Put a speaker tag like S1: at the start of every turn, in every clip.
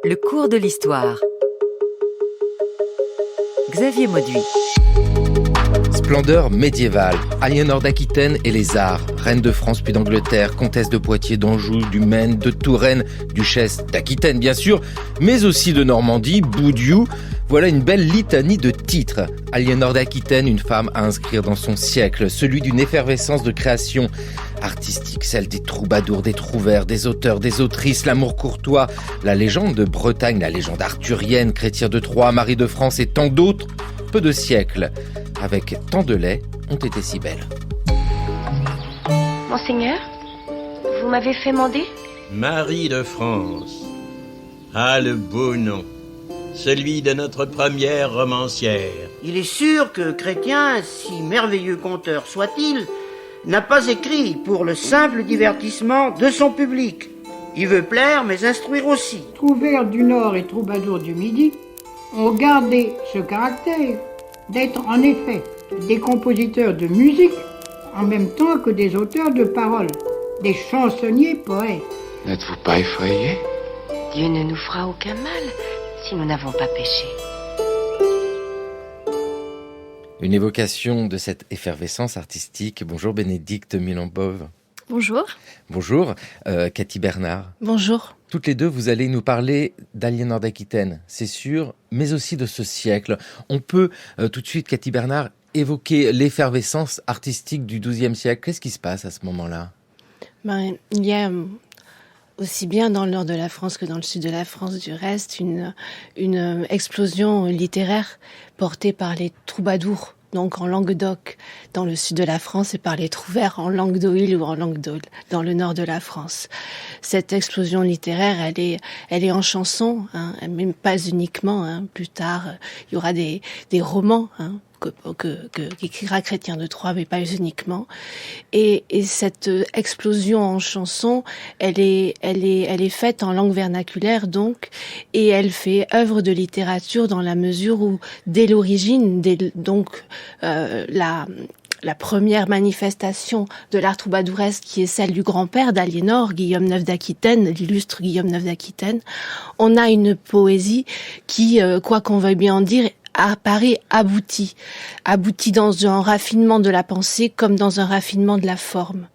S1: Le cours de l'histoire. Xavier Mauduit.
S2: Splendeur médiévale, Aliénor d'Aquitaine et les arts, reine de France puis d'Angleterre, comtesse de Poitiers, d'Anjou, du Maine, de Touraine, duchesse d'Aquitaine bien sûr, mais aussi de Normandie, Boudiou. Voilà une belle litanie de titres. Aliénor d'Aquitaine, une femme à inscrire dans son siècle, celui d'une effervescence de création artistique, celle des troubadours, des trouvères, des auteurs, des autrices, l'amour courtois, la légende de Bretagne, la légende arthurienne, Chrétien de Troyes, Marie de France et tant d'autres. Peu de siècles, avec tant de lait, ont été si belles.
S3: Monseigneur, vous m'avez fait mander ?
S4: Marie de France. Ah, le beau nom. Celui de notre première romancière.
S5: Il est sûr que Chrétien, si merveilleux conteur soit-il, n'a pas écrit pour le simple divertissement de son public. Il veut plaire, mais instruire aussi.
S6: Trouvères du Nord et troubadours du Midi ont gardé ce caractère d'être en effet des compositeurs de musique en même temps que des auteurs de paroles, des chansonniers poètes.
S7: N'êtes-vous pas effrayé ?
S3: Dieu ne nous fera aucun mal si nous n'avons pas péché.
S2: Une évocation de cette effervescence artistique. Bonjour Bénédicte Milambov.
S8: Bonjour.
S2: Bonjour Cathy Bernard.
S8: Bonjour.
S2: Toutes les deux, vous allez nous parler d'Aliénor d'Aquitaine, c'est sûr, mais aussi de ce siècle. On peut tout de suite, Cathy Bernard, évoquer l'effervescence artistique du XIIe siècle. Qu'est-ce qui se passe à ce moment-là ?
S8: Il y a aussi bien dans le nord de la France que dans le sud de la France, du reste, une explosion littéraire portée par les troubadours, donc en Languedoc, dans le sud de la France, et par les trouvères en Languedoil ou en Languedoc, dans le nord de la France. Cette explosion littéraire, elle est en chanson, mais pas uniquement. Plus tard, il y aura des romans, qu'écrira Chrétien de Troyes, mais pas uniquement. Et cette explosion en chanson, elle est faite en langue vernaculaire, donc, et elle fait œuvre de littérature dans la mesure où, dès l'origine, la première manifestation de l'art troubadouresque, qui est celle du grand-père d'Aliénor, Guillaume IX d'Aquitaine, l'illustre Guillaume IX d'Aquitaine, on a une poésie qui, quoi qu'on veuille bien en dire, apparaît abouti dans un raffinement de la pensée comme dans un raffinement de la forme.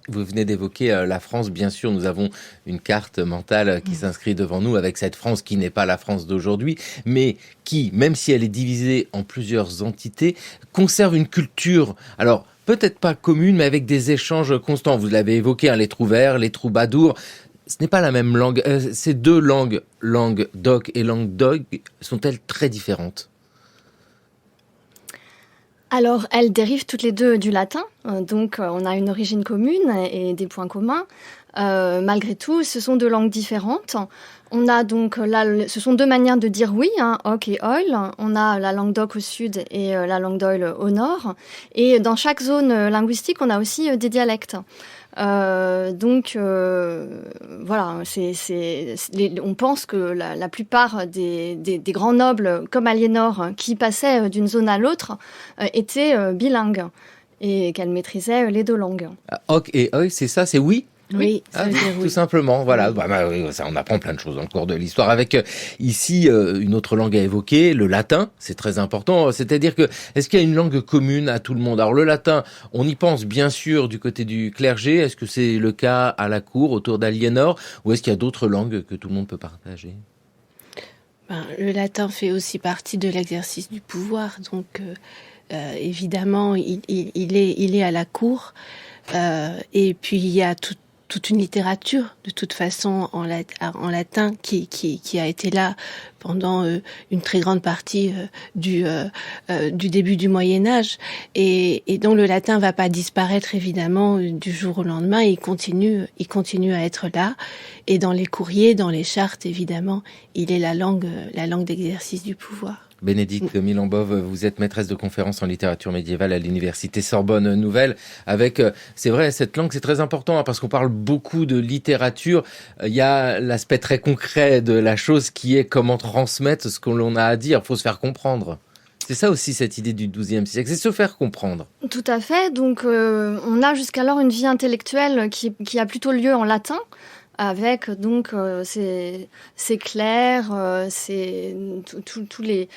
S2: Vous venez d'évoquer la France, bien sûr, nous avons une carte mentale qui s'inscrit devant nous avec cette France qui n'est pas la France d'aujourd'hui, mais qui, même si elle est divisée en plusieurs entités, conserve une culture, alors peut-être pas commune, mais avec des échanges constants. Vous l'avez évoqué, les trouvères, les troubadours. Ce n'est pas la même langue. Ces deux langues, langue d'oc et langue dog, sont-elles très différentes ?
S8: Alors, elles dérivent toutes les deux du latin, donc on a une origine commune et des points communs. Malgré tout, ce sont deux langues différentes. On a donc là, ce sont deux manières de dire oui, hoc et oil. On a la langue d'oc au sud et la langue d'oil au nord. Et dans chaque zone linguistique, on a aussi des dialectes. Voilà, on pense que la plupart des grands nobles, comme Aliénor, qui passaient d'une zone à l'autre, étaient bilingues et qu'elles maîtrisaient les deux langues.
S2: Hoc et oil, c'est ça, c'est oui ?
S8: Oui, ça veut dire oui.
S2: Tout simplement, voilà. Ça, on apprend plein de choses dans le cours de l'histoire. Avec ici une autre langue à évoquer, le latin, c'est très important. C'est-à-dire que, est-ce qu'il y a une langue commune à tout le monde ? Alors le latin, on y pense bien sûr du côté du clergé. Est-ce que c'est le cas à la cour, autour d'Aliénor, ou est-ce qu'il y a d'autres langues que tout le monde peut partager ?
S8: Le latin fait aussi partie de l'exercice du pouvoir, donc évidemment, il est à la cour. Et puis il y a toute une littérature, de toute façon, en latin, qui a été là pendant une très grande partie du début du Moyen-Âge, et dont le latin va pas disparaître, évidemment, du jour au lendemain. Il continue à être là, et dans les courriers, dans les chartes, évidemment, il est la langue d'exercice du pouvoir.
S2: Bénédicte Milambov, vous êtes maîtresse de conférences en littérature médiévale à l'université Sorbonne Nouvelle. Avec, c'est vrai, cette langue, c'est très important parce qu'on parle beaucoup de littérature. Il y a l'aspect très concret de la chose qui est comment transmettre ce que l'on a à dire. Il faut se faire comprendre. C'est ça aussi cette idée du XIIe siècle, c'est se faire comprendre.
S8: Tout à fait. Donc, on a jusqu'alors une vie intellectuelle qui a plutôt lieu en latin.
S9: avec donc ces clercs, tous les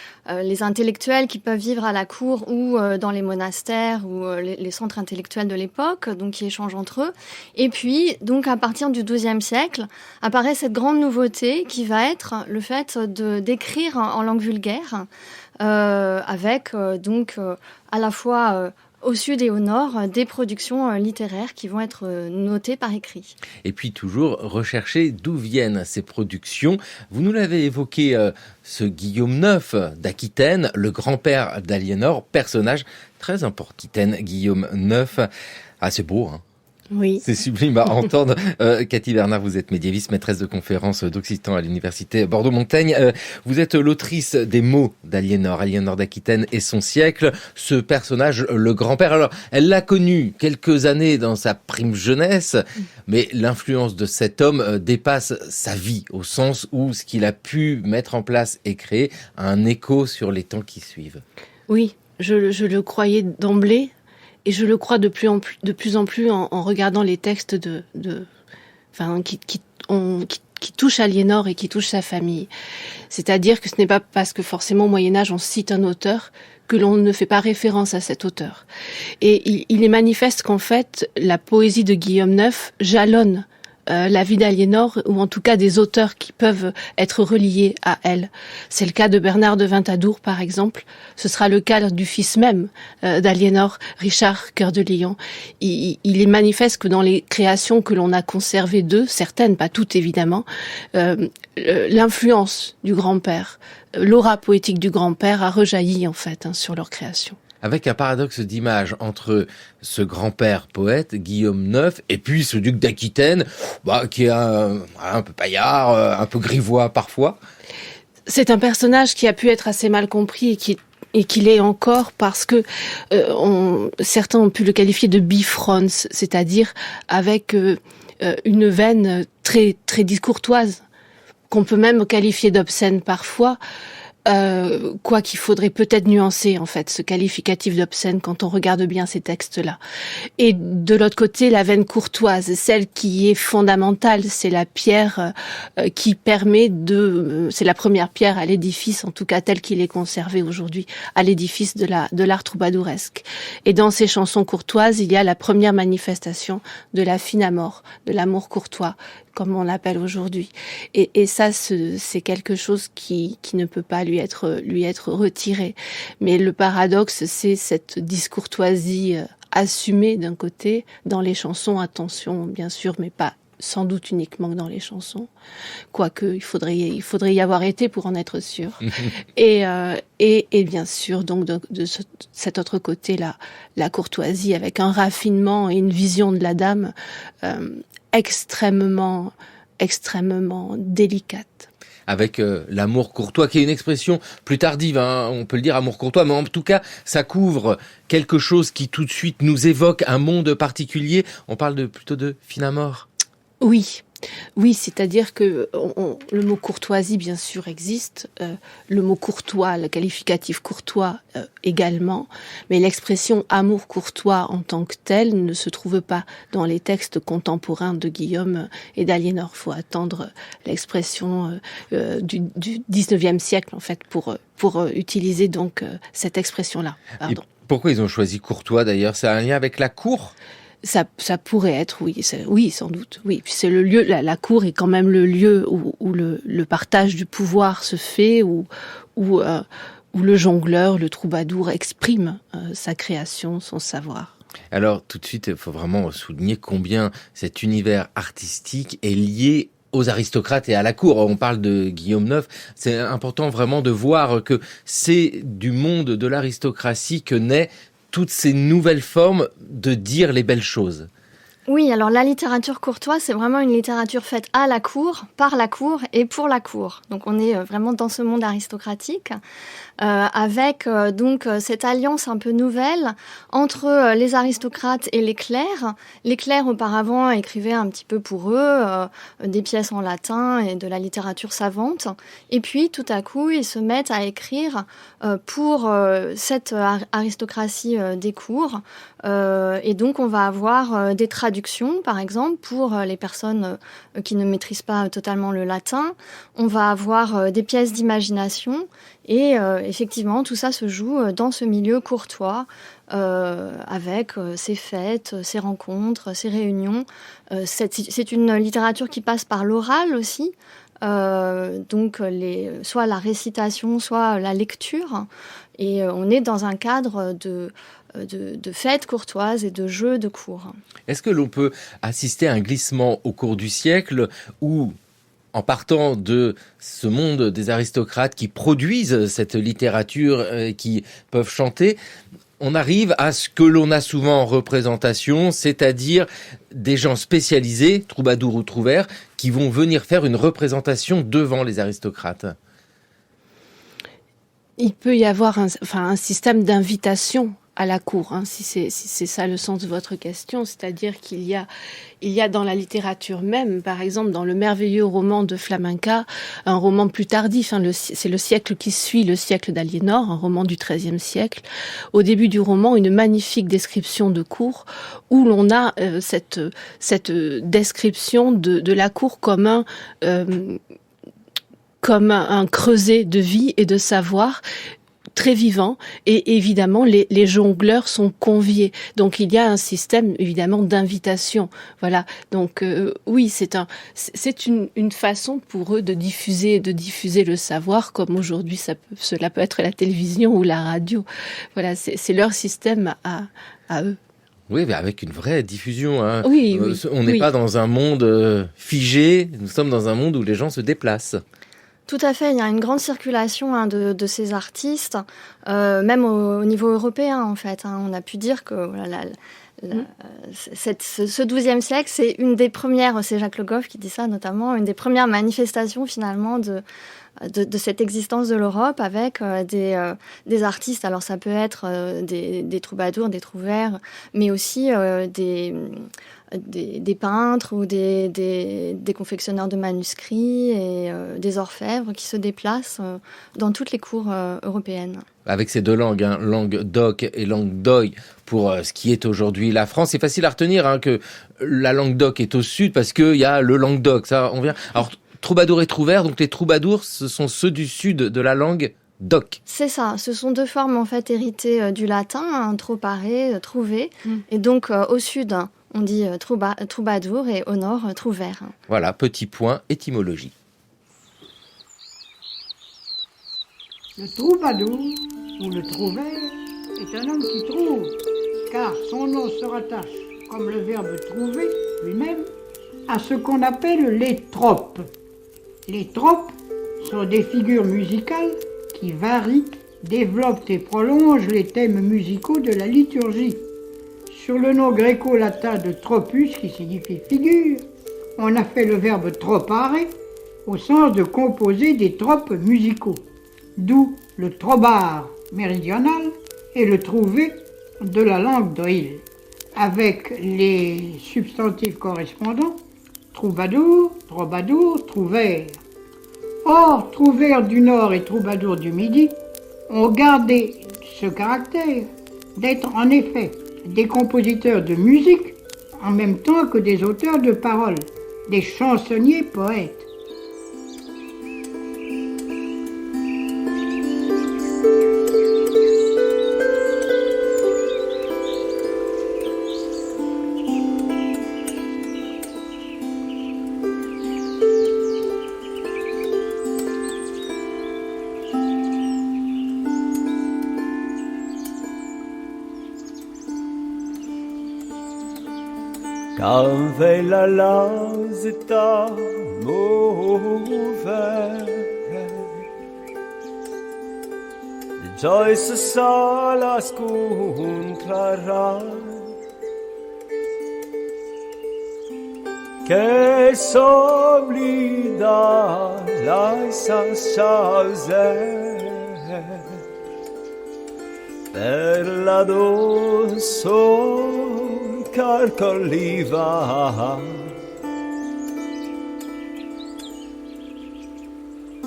S9: intellectuels qui peuvent vivre à la cour ou dans les monastères ou les centres intellectuels de l'époque, donc qui échangent entre eux. Et puis, donc à partir du XIIe siècle, apparaît cette grande nouveauté qui va être le fait d'écrire en langue vulgaire, avec donc à la fois au sud et au nord, des productions littéraires qui vont être notées par écrit.
S2: Et puis toujours rechercher d'où viennent ces productions. Vous nous l'avez évoqué, ce Guillaume IX d'Aquitaine, le grand-père d'Aliénor, personnage très important. Aquitaine, Guillaume IX. Ah, c'est beau, hein.
S8: Oui.
S2: C'est sublime à entendre. Cathy Bernard, vous êtes médiéviste, maîtresse de conférences d'occitan à l'université Bordeaux-Montaigne. Vous êtes l'autrice des mots d'Aliénor, Aliénor d'Aquitaine et son siècle. Ce personnage, le grand-père, alors elle l'a connu quelques années dans sa prime jeunesse, mais l'influence de cet homme dépasse sa vie, au sens où ce qu'il a pu mettre en place et créer a un écho sur les temps qui suivent.
S8: Oui, je le croyais d'emblée. Et je le crois de plus en plus en regardant les textes qui touchent Aliénor et qui touchent sa famille. C'est-à-dire que ce n'est pas parce que forcément au Moyen-Âge on cite un auteur que l'on ne fait pas référence à cet auteur. Et il est manifeste qu'en fait, la poésie de Guillaume IX jalonne la vie d'Aliénor, ou en tout cas des auteurs qui peuvent être reliés à elle. C'est le cas de Bernard de Ventadour, par exemple. Ce sera le cas du fils même d'Aliénor, Richard Cœur de Lion. Il est manifeste que dans les créations que l'on a conservées d'eux, certaines, pas toutes évidemment, l'influence du grand-père, l'aura poétique du grand-père a rejailli en fait sur leur création.
S2: Avec un paradoxe d'image entre ce grand-père poète, Guillaume IX, et puis ce duc d'Aquitaine, qui est un peu paillard, un peu grivois parfois.
S8: C'est un personnage qui a pu être assez mal compris et qui l'est encore parce que certains ont pu le qualifier de bifrons, c'est-à-dire avec une veine très, très discourtoise, qu'on peut même qualifier d'obscène parfois. Quoi qu'il faudrait peut-être nuancer en fait ce qualificatif d'obscène quand on regarde bien ces textes-là. Et de l'autre côté, la veine courtoise, celle qui est fondamentale, c'est la pierre qui permet c'est la première pierre à l'édifice, en tout cas tel qu'il est conservé aujourd'hui, à l'édifice de l'art troubadouresque. Et dans ces chansons courtoises, il y a la première manifestation de la fine amour, de l'amour courtois, comme on l'appelle aujourd'hui. Et ça, c'est quelque chose qui ne peut pas lui être retiré. Mais le paradoxe, c'est cette discourtoisie assumée d'un côté, dans les chansons, attention, bien sûr, mais pas sans doute uniquement dans les chansons. Quoique, il faudrait y avoir été pour en être sûr. Et bien sûr, donc, de cet autre côté-là, la courtoisie avec un raffinement et une vision de la dame, extrêmement délicate.
S2: Avec l'amour courtois, qui est une expression plus tardive, on peut le dire, amour courtois, mais en tout cas, ça couvre quelque chose qui tout de suite nous évoque un monde particulier. On parle plutôt de fine amour.
S8: Oui, c'est-à-dire que le mot courtoisie, bien sûr, existe. Le mot courtois, le qualificatif courtois également. Mais l'expression amour courtois en tant que tel ne se trouve pas dans les textes contemporains de Guillaume et d'Aliénor. Il faut attendre l'expression du 19e siècle, en fait, pour utiliser donc cette expression-là. Pardon.
S2: Et pourquoi ils ont choisi courtois, d'ailleurs? C'est un lien avec la cour?
S8: Ça pourrait être, oui, sans doute, oui. Puis c'est le lieu, la cour est quand même le lieu où le partage du pouvoir se fait, où le jongleur, le troubadour exprime sa création, son savoir.
S2: Alors, tout de suite, il faut vraiment souligner combien cet univers artistique est lié aux aristocrates et à la cour. On parle de Guillaume IX. C'est important vraiment de voir que c'est du monde de l'aristocratie que naît toutes ces nouvelles formes de dire les belles choses.
S9: Oui, alors la littérature courtoise, c'est vraiment une littérature faite à la cour, par la cour et pour la cour. Donc on est vraiment dans ce monde aristocratique, avec donc cette alliance un peu nouvelle entre les aristocrates et les clercs. Les clercs auparavant écrivaient un petit peu pour eux des pièces en latin et de la littérature savante. Et puis tout à coup, ils se mettent à écrire pour cette aristocratie des cours. Et donc on va avoir des traductions traductions, par exemple, pour les personnes qui ne maîtrisent pas totalement le latin. On va avoir des pièces d'imagination et effectivement, tout ça se joue dans ce milieu courtois avec ces fêtes, ces rencontres, ces réunions. C'est une littérature qui passe par l'oral aussi. Donc soit la récitation, soit la lecture. Et on est dans un cadre de fêtes courtoises et de jeux de cour.
S2: Est-ce que l'on peut assister à un glissement au cours du siècle où, en partant de ce monde des aristocrates qui produisent cette littérature, qui peuvent chanter, on arrive à ce que l'on a souvent en représentation, c'est-à-dire des gens spécialisés, troubadours ou trouvères, qui vont venir faire une représentation devant les aristocrates?
S8: Il peut y avoir un système d'invitation à la cour, si c'est ça le sens de votre question, c'est-à-dire qu'il y a dans la littérature même, par exemple dans le merveilleux roman de Flamenca, un roman plus tardif, c'est le siècle qui suit le siècle d'Aliénor, un roman du XIIIe siècle. Au début du roman, une magnifique description de cour où l'on a cette description de la cour comme un creuset de vie et de savoir très vivant, et évidemment les jongleurs sont conviés, donc il y a un système évidemment d'invitation, voilà, donc oui, c'est une façon pour eux de diffuser le savoir, comme aujourd'hui cela peut être la télévision ou la radio, voilà, c'est leur système à eux.
S2: Oui, mais avec une vraie diffusion.
S8: Oui,
S2: on n'est pas dans un monde figé, nous sommes dans un monde où les gens se déplacent.
S9: Tout à fait, il y a une grande circulation de ces artistes, même au niveau européen en fait. On a pu dire que voilà, ce XIIe siècle, c'est une des premières, c'est Jacques Le Goff qui dit ça notamment, une des premières manifestations finalement de cette existence de l'Europe avec des artistes. Alors ça peut être des troubadours, des trouvères, mais aussi des peintres ou des confectionneurs de manuscrits et des orfèvres qui se déplacent dans toutes les cours européennes.
S2: Avec ces deux langues, langue d'oc et langue d'oï, pour ce qui est aujourd'hui la France. C'est facile à retenir que la langue d'oc est au sud parce qu'il y a le Languedoc. Ça, on vient. Alors, troubadour et trouvère, donc les troubadours, ce sont ceux du sud de la langue d'oc.
S9: C'est ça, ce sont deux formes en fait héritées du latin, troparé, trouver, et donc au sud on dit troubadour et au nord trouvère.
S2: Voilà, petit point étymologie.
S6: Le troubadour ou le trouvère est un homme qui trouve, car son nom se rattache, comme le verbe trouver lui-même, à ce qu'on appelle les tropes. Les tropes sont des figures musicales qui varient, développent et prolongent les thèmes musicaux de la liturgie. Sur le nom gréco-latin de tropus, qui signifie figure, on a fait le verbe tropare, au sens de composer des tropes musicaux, d'où le trobar méridional et le trouvé de la langue d'Oïl, avec les substantifs correspondants, troubadour, trobadour, trouvère. Or, trouvère du Nord et troubadour du Midi ont gardé ce caractère d'être en effet des compositeurs de musique en même temps que des auteurs de paroles, des chansonniers poètes.
S10: Quand la lasita movere, di Joyce sala scontrarà, che s'oblida la sasciause per la dosso carcolliva.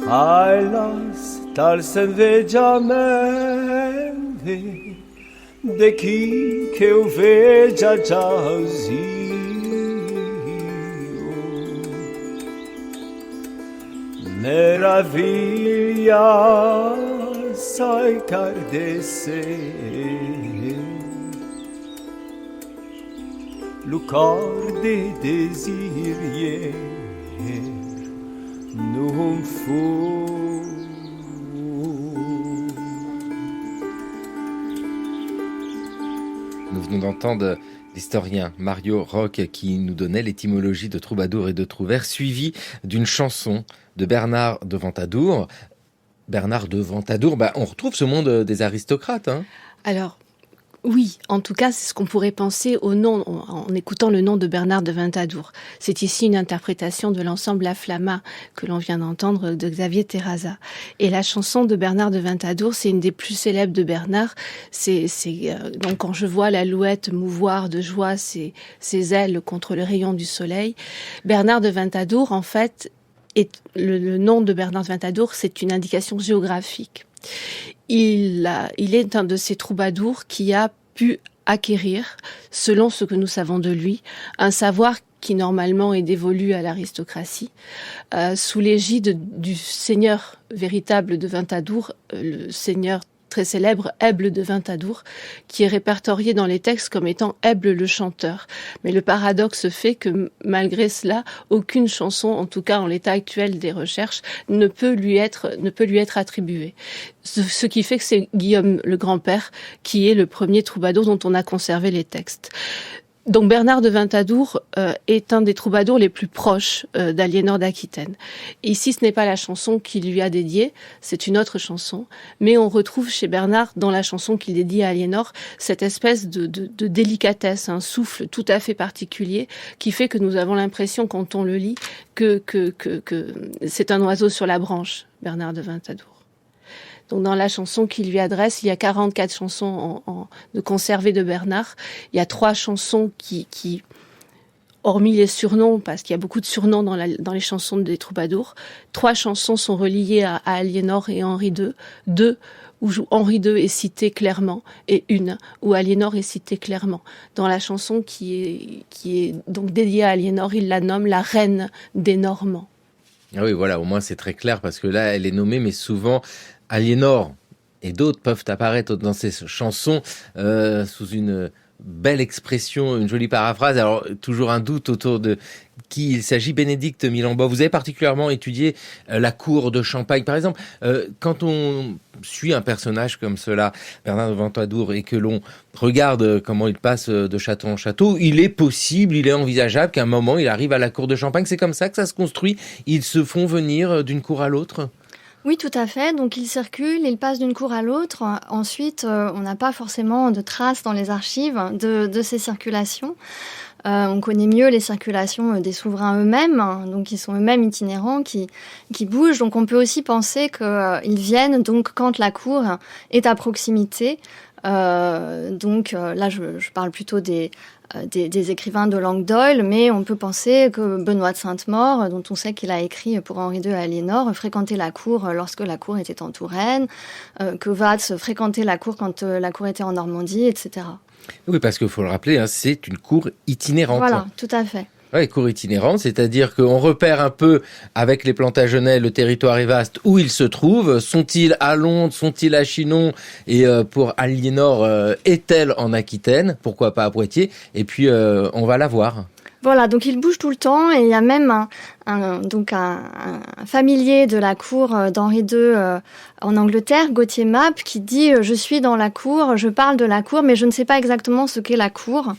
S10: Ailas tal senveggiamenti de chi che o veja già meraviglia sai cardesse lucor de desirie non fu.
S2: Nous venons d'entendre l'historien Mario Roch qui nous donnait l'étymologie de troubadour et de trouvère, suivi d'une chanson de Bernard de Ventadour. Bernard de Ventadour, on retrouve ce monde des aristocrates.
S8: Alors, oui, en tout cas, c'est ce qu'on pourrait penser au nom, en écoutant le nom de Bernard de Ventadour. C'est ici une interprétation de l'ensemble La Flamma que l'on vient d'entendre de Xavier Terraza. Et la chanson de Bernard de Ventadour, c'est une des plus célèbres de Bernard. Donc quand je vois l'alouette mouvoir de joie ses ailes contre le rayon du soleil, Bernard de Ventadour, en fait, le nom de Bernard de Ventadour, c'est une indication géographique. Il est un de ces troubadours qui a pu acquérir, selon ce que nous savons de lui, un savoir qui normalement est dévolu à l'aristocratie, sous l'égide du seigneur véritable de Ventadour, le seigneur très célèbre Èble de Ventadour, qui est répertorié dans les textes comme étant Èble le chanteur. Mais le paradoxe fait que malgré cela, aucune chanson, en tout cas en l'état actuel des recherches, ne peut lui être attribuée. Ce qui fait que c'est Guillaume le grand-père qui est le premier troubadour dont on a conservé les textes. Donc Bernard de Ventadour est un des troubadours les plus proches d'Aliénor d'Aquitaine. Ici, ce n'est pas la chanson qu'il lui a dédiée, c'est une autre chanson, mais on retrouve chez Bernard, dans la chanson qu'il dédie à Aliénor, cette espèce de délicatesse, un souffle tout à fait particulier qui fait que nous avons l'impression, quand on le lit, que c'est un oiseau sur la branche, Bernard de Ventadour. Donc dans la chanson qu'il lui adresse, il y a 44 chansons de conservées de Bernard. Il y a 3 chansons qui, hormis les surnoms, parce qu'il y a beaucoup de surnoms dans les chansons des troubadours, 3 chansons sont reliées à Aliénor et Henri II. 2 où Henri II est cité clairement, et 1 où Aliénor est cité clairement. Dans la chanson qui est donc dédiée à Aliénor, il la nomme la reine des Normands.
S2: Ah oui, voilà, au moins c'est très clair, parce que là, elle est nommée, mais souvent Aliénor et d'autres peuvent apparaître dans ces chansons sous une belle expression, une jolie paraphrase. Alors, toujours un doute autour de qui il s'agit. Bénédicte Milambois, vous avez particulièrement étudié la cour de Champagne. Par exemple, quand on suit un personnage comme cela, Bernard de Ventadour, et que l'on regarde comment il passe de château en château, il est possible, il est envisageable qu'à un moment, il arrive à la cour de Champagne. C'est comme ça que ça se construit. Ils se font venir d'une cour à l'autre ?
S9: Oui, tout à fait. Donc, ils circulent, ils passent d'une cour à l'autre. Ensuite, on n'a pas forcément de traces dans les archives de ces circulations. On connaît mieux les circulations des souverains eux-mêmes, donc ils sont eux-mêmes itinérants, qui bougent. Donc, on peut aussi penser qu'ils viennent donc quand la cour est à proximité. Là, je parle plutôt des écrivains de langue d'Oil, mais on peut penser que Benoît de Sainte-Maure, dont on sait qu'il a écrit pour Henri II à Aliénor, fréquentait la cour lorsque la cour était en Touraine, que Watts fréquentait la cour quand la cour était en Normandie, etc.
S2: Oui, parce qu'il faut le rappeler, c'est une cour itinérante.
S9: Voilà, tout à fait.
S2: Oui, cour itinérante, c'est-à-dire qu'on repère un peu avec les Plantagenets, le territoire est vaste, où ils se trouvent. Sont-ils à Londres, sont-ils à Chinon? Et pour Aliénor, est-elle en Aquitaine? Pourquoi pas à Poitiers? Et puis, on va la voir.
S9: Voilà, donc il bouge tout le temps, et il y a même un familier de la cour d'Henri II en Angleterre, Gauthier Mappe, qui dit « Je suis dans la cour, je parle de la cour, mais je ne sais pas exactement ce qu'est la cour,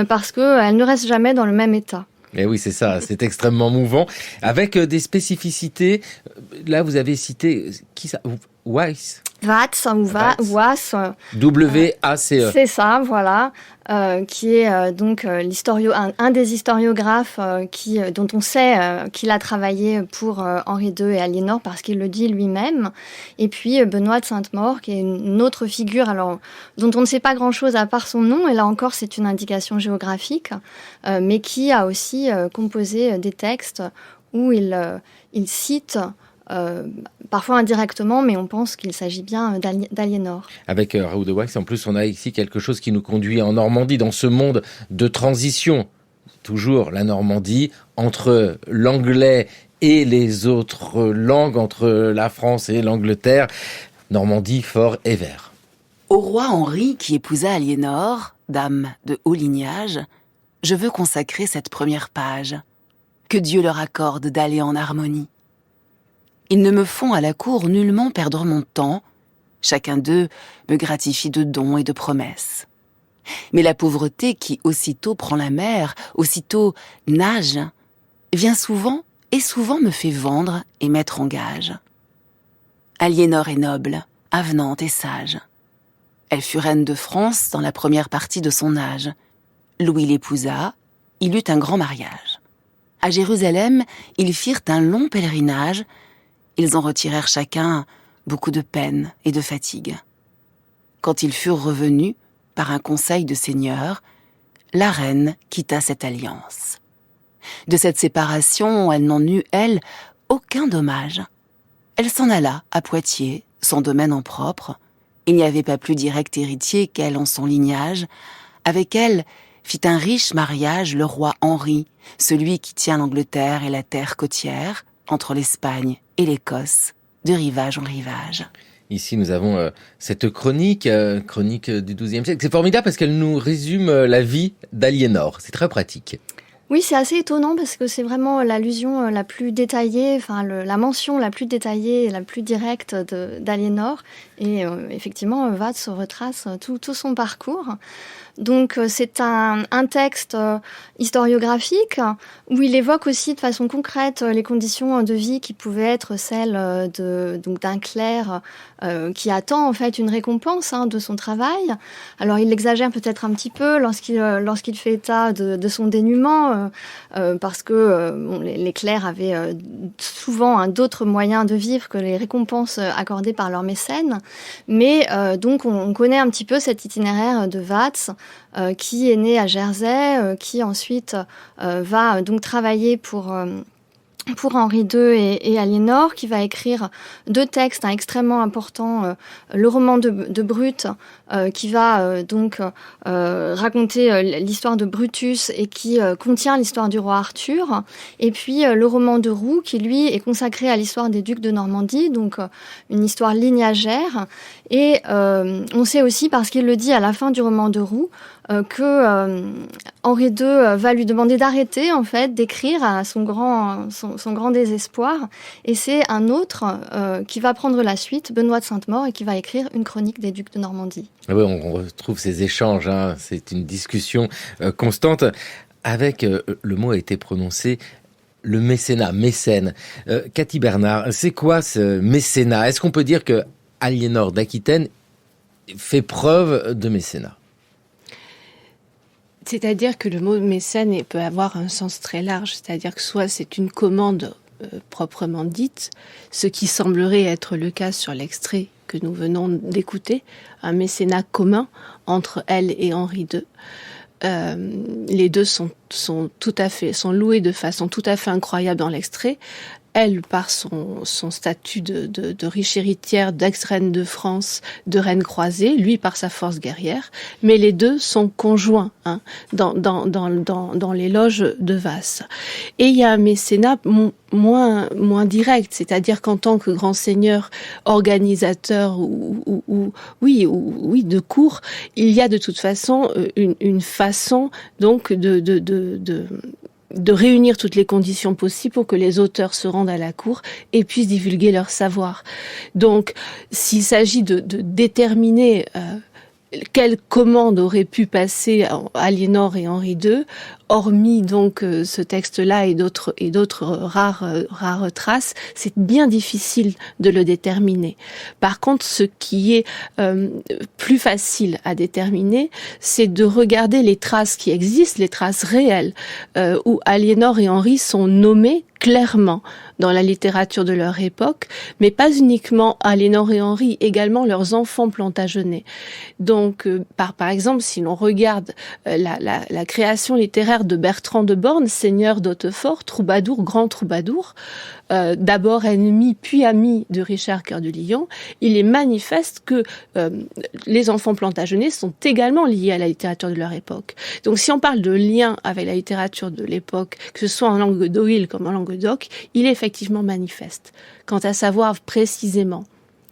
S9: parce qu'elle ne reste jamais dans le même état. »
S2: Et oui, c'est ça, c'est extrêmement mouvant, avec des spécificités. Là, vous avez cité, qui ça? Weiss.
S9: Watts ou Wass.
S2: W-A-C-E.
S9: C'est ça, voilà, qui est donc un des historiographes dont on sait qu'il a travaillé pour Henri II et Aliénor, parce qu'il le dit lui-même. Et puis Benoît de Sainte-Maure, qui est une autre figure, alors dont on ne sait pas grand-chose à part son nom, et là encore c'est une indication géographique, mais qui a aussi composé des textes où il cite parfois indirectement, mais on pense qu'il s'agit bien d'Aliénor.
S2: Avec Raoul de Wax, en plus, on a ici quelque chose qui nous conduit en Normandie, dans ce monde de transition. Toujours la Normandie, entre l'anglais et les autres langues entre la France et l'Angleterre. Normandie, fort et vert.
S11: Au roi Henri qui épousa Aliénor, dame de haut lignage, je veux consacrer cette première page. Que Dieu leur accorde d'aller en harmonie. Ils ne me font à la cour nullement perdre mon temps, chacun d'eux me gratifie de dons et de promesses. Mais la pauvreté qui aussitôt prend la mer, aussitôt nage, vient souvent et souvent me fait vendre et mettre en gage. Aliénor est noble, avenante et sage. Elle fut reine de France dans la première partie de son âge. Louis l'épousa, il eut un grand mariage. À Jérusalem, ils firent un long pèlerinage. Ils en retirèrent chacun beaucoup de peine et de fatigue. Quand ils furent revenus, par un conseil de seigneur, la reine quitta cette alliance. De cette séparation, elle n'en eut, elle, aucun dommage. Elle s'en alla à Poitiers, son domaine en propre. Il n'y avait pas plus direct héritier qu'elle en son lignage. Avec elle fit un riche mariage le roi Henri, celui qui tient l'Angleterre et la terre côtière, entre l'Espagne et l'Écosse, de rivage en rivage.
S2: Ici, nous avons cette chronique du XIIe siècle. C'est formidable parce qu'elle nous résume la vie d'Aliénor. C'est très pratique.
S9: Oui, c'est assez étonnant parce que c'est vraiment l'allusion la plus détaillée, la mention la plus détaillée et la plus directe d'Aliénor. Et effectivement, Watts retrace tout son parcours. Donc c'est un texte historiographique où il évoque aussi de façon concrète les conditions de vie qui pouvaient être celles d'un clerc qui attend en fait une récompense de son travail. Alors il l'exagère peut-être un petit peu lorsqu'il fait état de son dénuement parce que les clercs avaient souvent d'autres moyens de vivre que les récompenses accordées par leurs mécènes. Mais donc on connaît un petit peu cet itinéraire de Watts qui est né à Jersey, qui ensuite va donc travailler pour Henri II et Aliénor, qui va écrire 2 textes extrêmement importants, le roman de Brut, qui va donc raconter l'histoire de Brutus et qui contient l'histoire du roi Arthur, et puis le roman de Roux, qui lui est consacré à l'histoire des ducs de Normandie, donc une histoire lignagère. Et on sait aussi, parce qu'il le dit à la fin du roman de Roux, que Henri II va lui demander d'arrêter en fait d'écrire à son grand désespoir, et c'est un autre qui va prendre la suite, Benoît de Sainte-Maure, et qui va écrire une chronique des ducs de Normandie.
S2: Oui, on retrouve ces échanges, c'est une discussion constante. Avec, le mot a été prononcé, le mécénat, mécène. Cathy Bernard, c'est quoi ce mécénat? Est-ce qu'on peut dire que Aliénor d'Aquitaine fait preuve de mécénat?
S8: C'est-à-dire que le mot mécène peut avoir un sens très large, c'est-à-dire que soit c'est une commande proprement dite, ce qui semblerait être le cas sur l'extrait que nous venons d'écouter, un mécénat commun entre elle et Henri II. Les deux sont loués de façon tout à fait incroyable dans l'extrait. Elle, par son statut de riche héritière, d'ex-reine de France, de reine croisée, lui par sa force guerrière, mais les deux sont conjoints dans les loges de Vasse. Et il y a un mécénat moins direct, c'est-à-dire qu'en tant que grand seigneur, organisateur de cour, il y a de toute façon une façon donc de réunir toutes les conditions possibles pour que les auteurs se rendent à la cour et puissent divulguer leur savoir. Donc, s'il s'agit de déterminer quelle commande aurait pu passer à Aliénor et Henri II, hormis donc ce texte-là et d'autres rares traces, c'est bien difficile de le déterminer. Par contre, ce qui est plus facile à déterminer, c'est de regarder les traces qui existent, les traces réelles, où Aliénor et Henri sont nommés clairement dans la littérature de leur époque, mais pas uniquement Aliénor et Henri, également leurs enfants plantagenets. Donc, par exemple, si l'on regarde la création littéraire frère de Bertrand de Born, seigneur d'Hautefort, troubadour, grand troubadour, d'abord ennemi puis ami de Richard Cœur de Lion. Il est manifeste que les enfants Plantagenets sont également liés à la littérature de leur époque. Donc si on parle de lien avec la littérature de l'époque, que ce soit en langue d'Oïl comme en Languedoc, il est effectivement manifeste. Quant à savoir précisément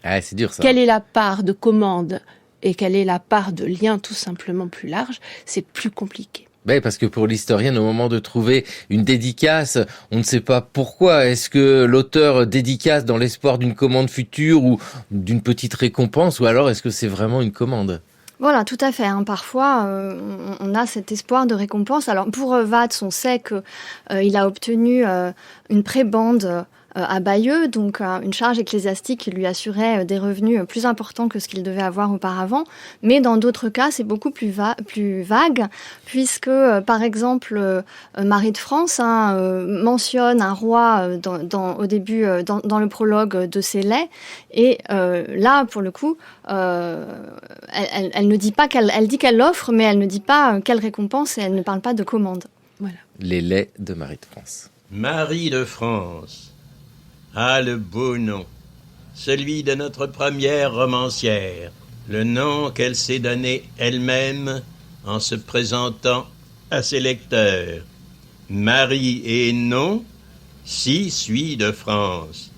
S2: c'est dur, ça.
S8: Quelle est la part de commande et quelle est la part de lien tout simplement plus large, c'est plus compliqué.
S2: Parce que pour l'historienne, au moment de trouver une dédicace, on ne sait pas pourquoi. Est-ce que l'auteur dédicace dans l'espoir d'une commande future ou d'une petite récompense, ou alors est-ce que c'est vraiment une commande ?
S9: Voilà, tout à fait. Parfois, on a cet espoir de récompense. Alors, pour Watts, on sait qu'il a obtenu une prébende à Bayeux, donc une charge ecclésiastique qui lui assurait des revenus plus importants que ce qu'il devait avoir auparavant. Mais dans d'autres cas, c'est beaucoup plus vague, puisque, par exemple, Marie de France mentionne un roi au début, dans le prologue de ses laits. Et là, pour le coup, elle ne dit pas elle dit qu'elle offre, mais elle ne dit pas quelle récompense et elle ne parle pas de commande. Voilà.
S2: Les laits de Marie de France.
S4: Marie de France. Ah, le beau nom, celui de notre première romancière, le nom qu'elle s'est donné elle-même en se présentant à ses lecteurs. Marie et nom, si suis de France.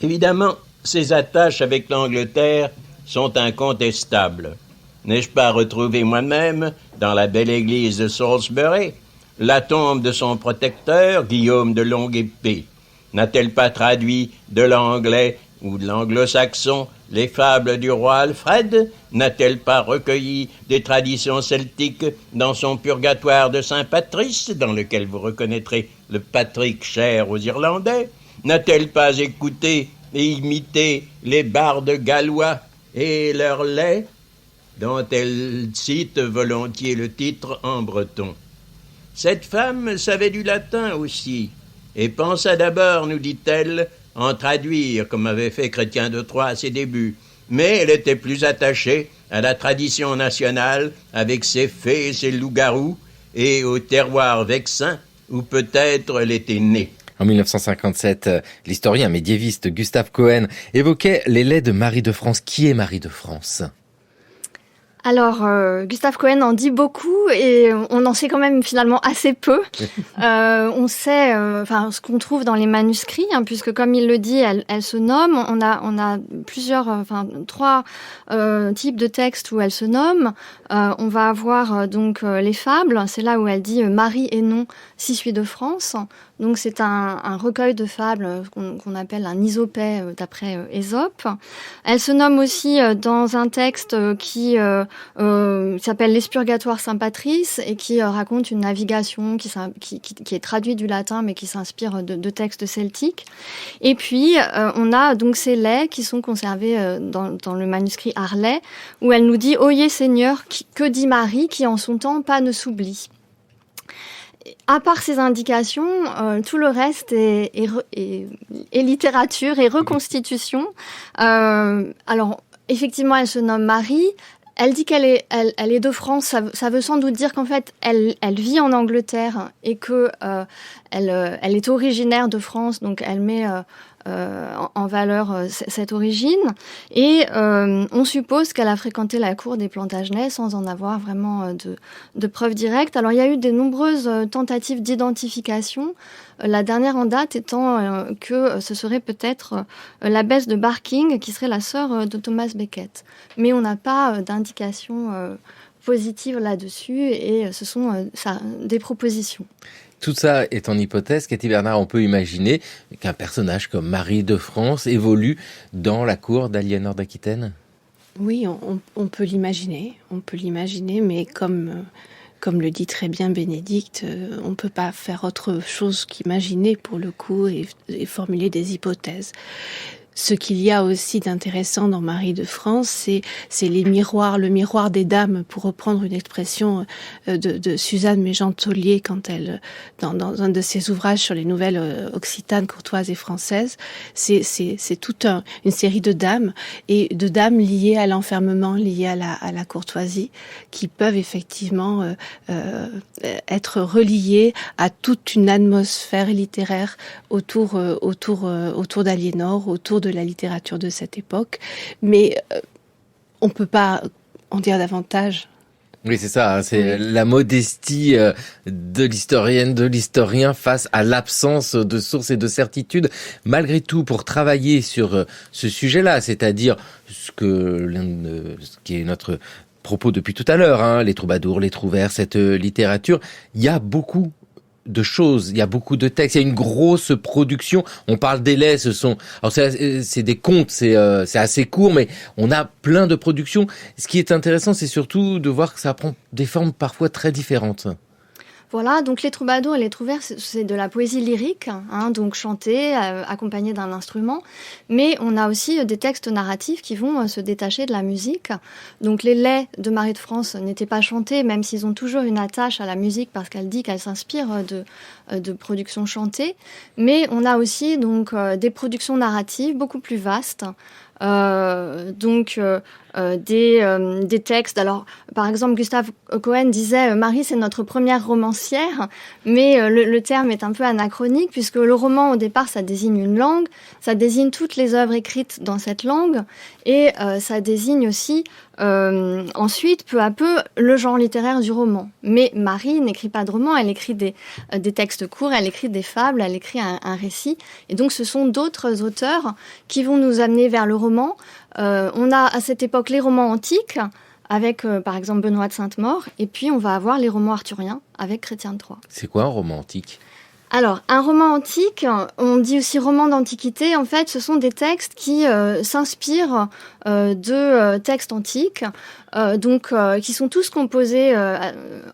S4: Évidemment, ses attaches avec l'Angleterre sont incontestables. N'ai-je pas retrouvé moi-même, dans la belle église de Salisbury, la tombe de son protecteur, Guillaume de Longue-Épée? N'a-t-elle pas traduit de l'anglais ou de l'anglo-saxon les fables du roi Alfred? N'a-t-elle pas recueilli des traditions celtiques dans son purgatoire de Saint-Patrice, dans lequel vous reconnaîtrez le Patrick cher aux Irlandais? N'a-t-elle pas écouté et imité les bardes gallois et leurs laits, dont elle cite volontiers le titre en breton? Cette femme savait du latin aussi, et pensa d'abord, nous dit-elle, en traduire, comme avait fait Chrétien de Troyes à ses débuts. Mais elle était plus attachée à la tradition nationale, avec ses fées et ses loups-garous, et au terroir vexin, où peut-être elle était née.
S2: En 1957, l'historien médiéviste Gustave Cohen évoquait les laits de Marie de France. Qui est Marie de France ?
S9: Alors, Gustave Cohen en dit beaucoup et on en sait quand même finalement assez peu. On sait, ce qu'on trouve dans les manuscrits, puisque comme il le dit, elle se nomme. On a plusieurs, trois types de textes où elle se nomme. On va avoir donc les fables. C'est là où elle dit Marie et nom, si suis de France. Donc c'est un recueil de fables qu'on appelle un isopée d'après Ésope. Elle se nomme aussi dans un texte qui s'appelle l'Espurgatoire Saint-Patrice et qui raconte une navigation qui est traduite du latin mais qui s'inspire de textes celtiques. Et puis on a donc ces laits qui sont conservés dans le manuscrit Harlay où elle nous dit « Oyez Seigneur, que dit Marie qui en son temps pas ne s'oublie ». À part ces indications, tout le reste est littérature et reconstitution. Alors, effectivement, elle se nomme Marie. Elle dit qu'elle est de France. Ça veut sans doute dire qu'en fait, elle vit en Angleterre et que elle est originaire de France. Donc, elle met en valeur cette origine. Et on suppose qu'elle a fréquenté la cour des Plantagenets sans en avoir vraiment de preuves directes. Alors, il y a eu de nombreuses tentatives d'identification. La dernière en date étant que ce serait peut-être l'abbesse de Barking, qui serait la sœur de Thomas Becket. Mais on n'a pas d'indication positive là-dessus et ce sont des propositions.
S2: Tout ça est en hypothèse. Cathy Bernard, on peut imaginer qu'un personnage comme Marie de France évolue dans la cour d'Aliénor d'Aquitaine ?
S8: Oui, on peut l'imaginer. On peut l'imaginer, mais comme le dit très bien Bénédicte, on ne peut pas faire autre chose qu'imaginer pour le coup et formuler des hypothèses. Ce qu'il y a aussi d'intéressant dans Marie de France, c'est les miroirs, le miroir des dames, pour reprendre une expression de Suzanne Méjean-Taulier quand elle, dans un de ses ouvrages sur les nouvelles occitanes, courtoises et françaises, c'est toute une série de dames, et de dames liées à l'enfermement, liées à la courtoisie, qui peuvent effectivement être reliées à toute une atmosphère littéraire autour d'Aliénor, autour de la littérature de cette époque, mais on ne peut pas en dire davantage.
S2: Oui, c'est ça, hein, c'est la modestie de l'historienne, de l'historien face à l'absence de sources et de certitudes. Malgré tout, pour travailler sur ce sujet-là, c'est-à-dire ce qui est notre propos depuis tout à l'heure, hein, les troubadours, les trouvères, cette littérature, il y a beaucoup de choses, il y a beaucoup de textes, il y a une grosse production. On parle des laits, c'est des contes, c'est assez court, mais on a plein de productions. Ce qui est intéressant, c'est surtout de voir que ça prend des formes parfois très différentes.
S9: Voilà, donc les troubadours et les trouvères, c'est de la poésie lyrique, hein, donc chantée, accompagnée d'un instrument. Mais on a aussi des textes narratifs qui vont se détacher de la musique. Donc les laits de Marie de France n'étaient pas chantés, même s'ils ont toujours une attache à la musique parce qu'elle dit qu'elle s'inspire de productions chantées. Mais on a aussi donc des productions narratives beaucoup plus vastes. Des textes. Alors, par exemple, Gustave Cohen disait Marie, c'est notre première romancière, mais le terme est un peu anachronique puisque le roman, au départ, ça désigne une langue, ça désigne toutes les œuvres écrites dans cette langue et ça désigne aussi ensuite, peu à peu, le genre littéraire du roman. Mais Marie n'écrit pas de roman, elle écrit des textes courts, elle écrit des fables, elle écrit un récit. Et donc, ce sont d'autres auteurs qui vont nous amener vers le roman. On a à cette époque les romans antiques, avec par exemple Benoît de Sainte-Maure, et puis on va avoir les romans arthuriens avec Chrétien de Troyes.
S2: C'est quoi un roman antique ?
S9: Alors, un roman antique, on dit aussi roman d'antiquité, en fait, ce sont des textes qui s'inspirent de textes antiques, qui sont tous composés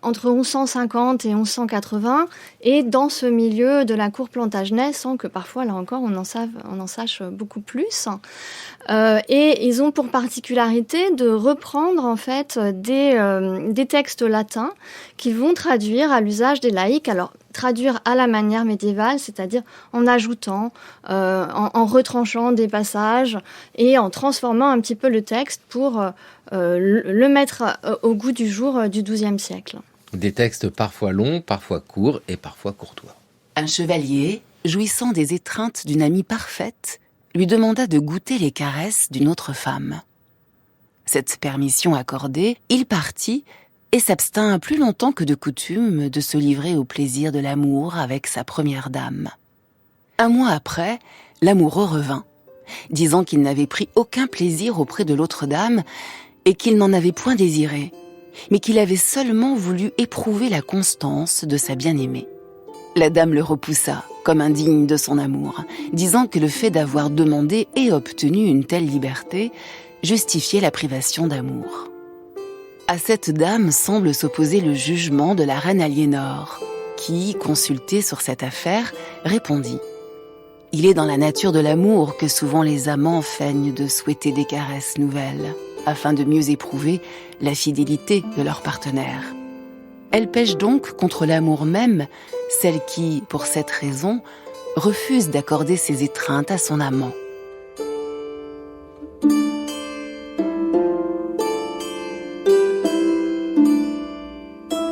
S9: entre 1150 et 1180, et dans ce milieu de la cour Plantagenet, sans que parfois, là encore, on en sache beaucoup plus. Et ils ont pour particularité de reprendre, en fait, des textes latins qu'ils vont traduire à l'usage des laïcs. Alors, traduire à la manière médiévale, c'est-à-dire en ajoutant, en retranchant des passages et en transformant un petit peu le texte pour le mettre au goût du jour du XIIe siècle.
S2: Des textes parfois longs, parfois courts et parfois courtois.
S11: Un chevalier, jouissant des étreintes d'une amie parfaite, lui demanda de goûter les caresses d'une autre femme. Cette permission accordée, il partit et s'abstint plus longtemps que de coutume de se livrer au plaisir de l'amour avec sa première dame. Un mois après, l'amoureux revint, disant qu'il n'avait pris aucun plaisir auprès de l'autre dame et qu'il n'en avait point désiré, mais qu'il avait seulement voulu éprouver la constance de sa bien-aimée. La dame le repoussa, comme indigne de son amour, disant que le fait d'avoir demandé et obtenu une telle liberté justifiait la privation d'amour. À cette dame semble s'opposer le jugement de la reine Aliénor, qui, consultée sur cette affaire, répondit « Il est dans la nature de l'amour que souvent les amants feignent de souhaiter des caresses nouvelles, afin de mieux éprouver la fidélité de leur partenaire. Elle pêche donc contre l'amour même, celle qui, pour cette raison, refuse d'accorder ses étreintes à son amant. »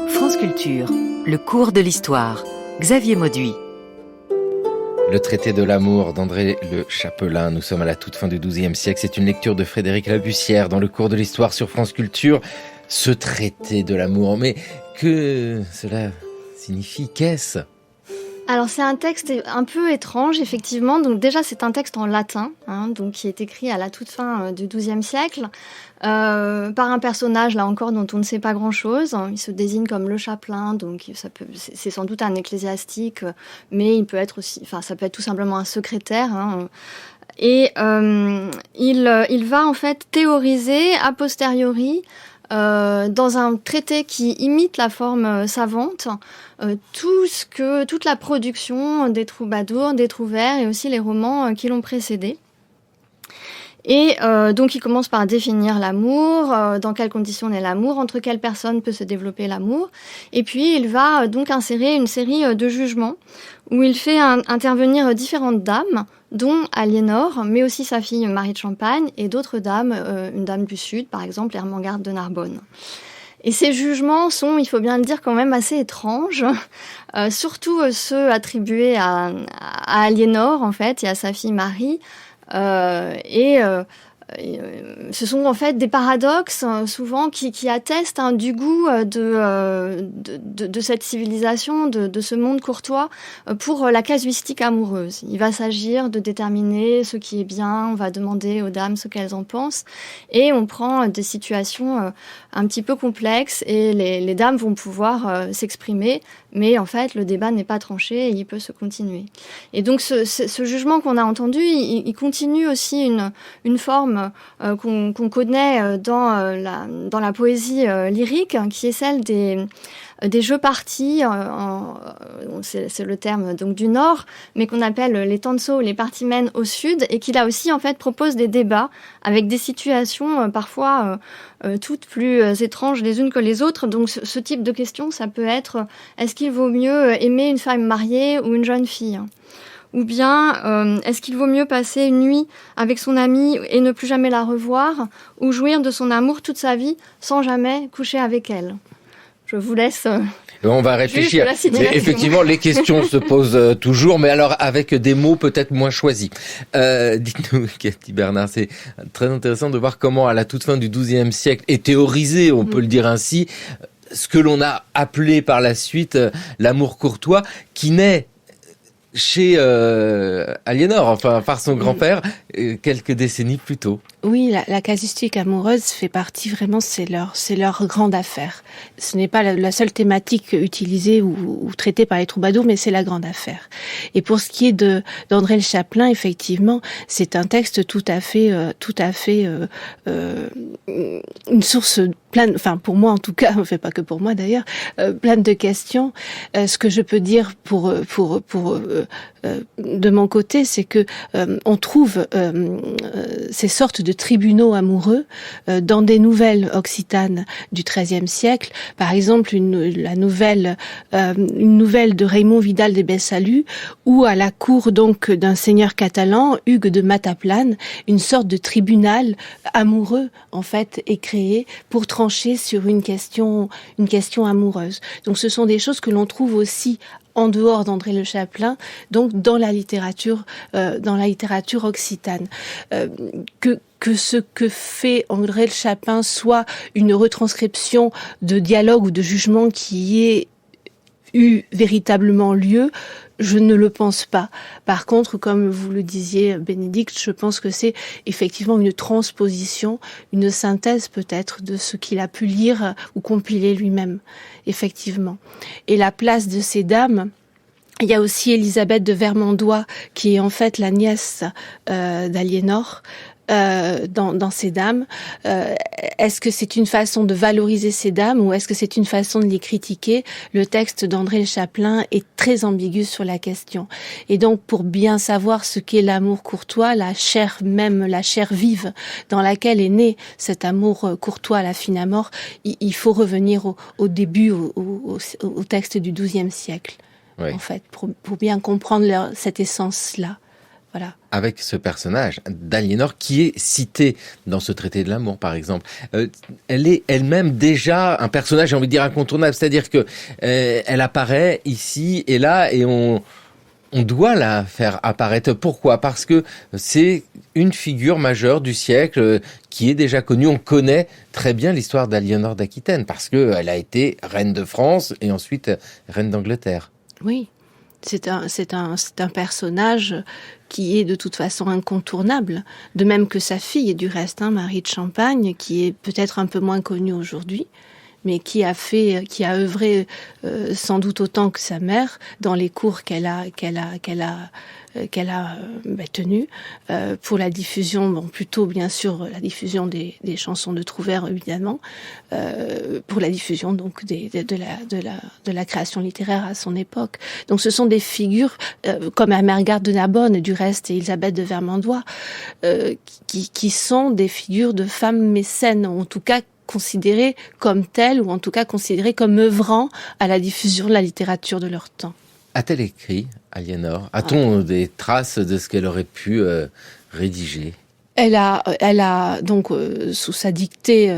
S1: France Culture, le cours de l'histoire. Xavier Mauduit.
S2: Le traité de l'amour d'André Le Chapelain. Nous sommes à la toute fin du XIIe siècle. C'est une lecture de Frédéric Labussière dans le cours de l'histoire sur France Culture. Ce traité de l'amour, mais que cela signifie, qu'est-ce ?
S9: Alors c'est un texte un peu étrange, effectivement. Donc déjà c'est un texte en latin, donc qui est écrit à la toute fin du XIIe siècle, par un personnage là encore dont on ne sait pas grand-chose. Il se désigne comme le chapelain, donc c'est sans doute un ecclésiastique, mais il peut être aussi, ça peut être tout simplement un secrétaire. Et il va en fait théoriser a posteriori, dans un traité qui imite la forme savante, toute la production des troubadours, des trouvères et aussi les romans qui l'ont précédé. Et donc il commence par définir l'amour, dans quelles conditions est l'amour, entre quelles personnes peut se développer l'amour. Et puis il va donc insérer une série de jugements où il fait intervenir différentes dames, dont Aliénor, mais aussi sa fille Marie de Champagne et d'autres dames, une dame du Sud, par exemple Ermengarde de Narbonne. Et ces jugements sont, il faut bien le dire, quand même assez étranges, surtout ceux attribués à Aliénor, en fait, et à sa fille Marie. Ce sont en fait des paradoxes souvent qui attestent du goût de cette civilisation, de ce monde courtois pour la casuistique amoureuse. Il va s'agir de déterminer ce qui est bien, on va demander aux dames ce qu'elles en pensent et on prend des situations un petit peu complexes et les dames vont pouvoir s'exprimer, mais en fait le débat n'est pas tranché et il peut se continuer. Et donc ce jugement qu'on a entendu, il continue aussi une forme qu'on connaît dans la poésie lyrique, qui est celle des jeux partis, c'est le terme donc du Nord, mais qu'on appelle les tanso, les partimènes au Sud, et qui là aussi en fait propose des débats avec des situations parfois toutes plus étranges les unes que les autres. Donc ce type de question, ça peut être est-ce qu'il vaut mieux aimer une femme mariée ou une jeune fille ? Ou bien, est-ce qu'il vaut mieux passer une nuit avec son amie et ne plus jamais la revoir, ou jouir de son amour toute sa vie sans jamais coucher avec elle ? Je vous laisse...
S2: On va réfléchir. Effectivement, les questions se posent toujours, mais alors avec des mots peut-être moins choisis. Dites-nous, Cathy Bernard, c'est très intéressant de voir comment, à la toute fin du XIIe siècle, est théorisé, on peut le dire ainsi, ce que l'on a appelé par la suite l'amour courtois, qui naît chez Aliénor, enfin par son grand-père, quelques décennies plus tôt.
S8: Oui, la casuistique amoureuse fait partie vraiment, c'est leur grande affaire. Ce n'est pas la seule thématique utilisée ou traitée par les troubadours, mais c'est la grande affaire. Et pour ce qui est d'André Le Chapelain, effectivement, c'est un texte tout à fait une source pleine, enfin pour moi en tout cas, fait pas que pour moi d'ailleurs, pleine de questions. Ce que je peux dire pour de mon côté, c'est que on trouve ces sortes de tribunaux amoureux dans des nouvelles occitanes du XIIIe siècle. Par exemple, une nouvelle de Raymond Vidal des Bessalus, où à la cour donc d'un seigneur catalan, Hugues de Mataplane, une sorte de tribunal amoureux en fait est créé pour trancher sur une question amoureuse. Donc ce sont des choses que l'on trouve aussi en dehors d'André Le Chapelain, donc dans la littérature occitane. Que ce que fait André Le Chapelain soit une retranscription de dialogue ou de jugement qui ait eu véritablement lieu, je ne le pense pas. Par contre, comme vous le disiez, Bénédicte, je pense que c'est effectivement une transposition, une synthèse peut-être de ce qu'il a pu lire ou compiler lui-même, effectivement. Et la place de ces dames, il y a aussi Élisabeth de Vermandois, qui est en fait la nièce d'Aliénor, dans ces dames. Est-ce que c'est une façon de valoriser ces dames ou est-ce que c'est une façon de les critiquer ? Le texte d'André Le Chapelain est très ambigu sur la question. Et donc, pour bien savoir ce qu'est l'amour courtois, la chair vive dans laquelle est né cet amour courtois à la fine à mort, il faut revenir au début, au texte du XIIe siècle, oui. En fait, pour bien comprendre cette essence-là. Voilà.
S2: Avec ce personnage d'Aliénor qui est cité dans ce traité de l'amour, par exemple. Elle est elle-même déjà un personnage, j'ai envie de dire, incontournable. C'est-à-dire que elle apparaît ici et là et on doit la faire apparaître. Pourquoi ? Parce que c'est une figure majeure du siècle qui est déjà connue. On connaît très bien l'histoire d'Aliénor d'Aquitaine parce qu'elle a été reine de France et ensuite reine d'Angleterre.
S8: Oui. C'est un personnage qui est de toute façon incontournable, de même que sa fille, et du reste, Marie de Champagne, qui est peut-être un peu moins connue aujourd'hui, mais qui a œuvré sans doute autant que sa mère dans les cours qu'elle a tenue pour la diffusion, plutôt bien sûr la diffusion des chansons de Trouvère évidemment, pour la diffusion donc de la création littéraire à son époque. Donc ce sont des figures comme Ermengarde de Narbonne du reste et Elisabeth de Vermandois qui sont des figures de femmes mécènes, ou en tout cas considérées comme telles, ou en tout cas considérées comme œuvrant à la diffusion de la littérature de leur temps.
S2: A-t-elle écrit, Aliénor ? A-t-on des traces de ce qu'elle aurait pu rédiger ?
S8: Elle a donc sous sa dictée,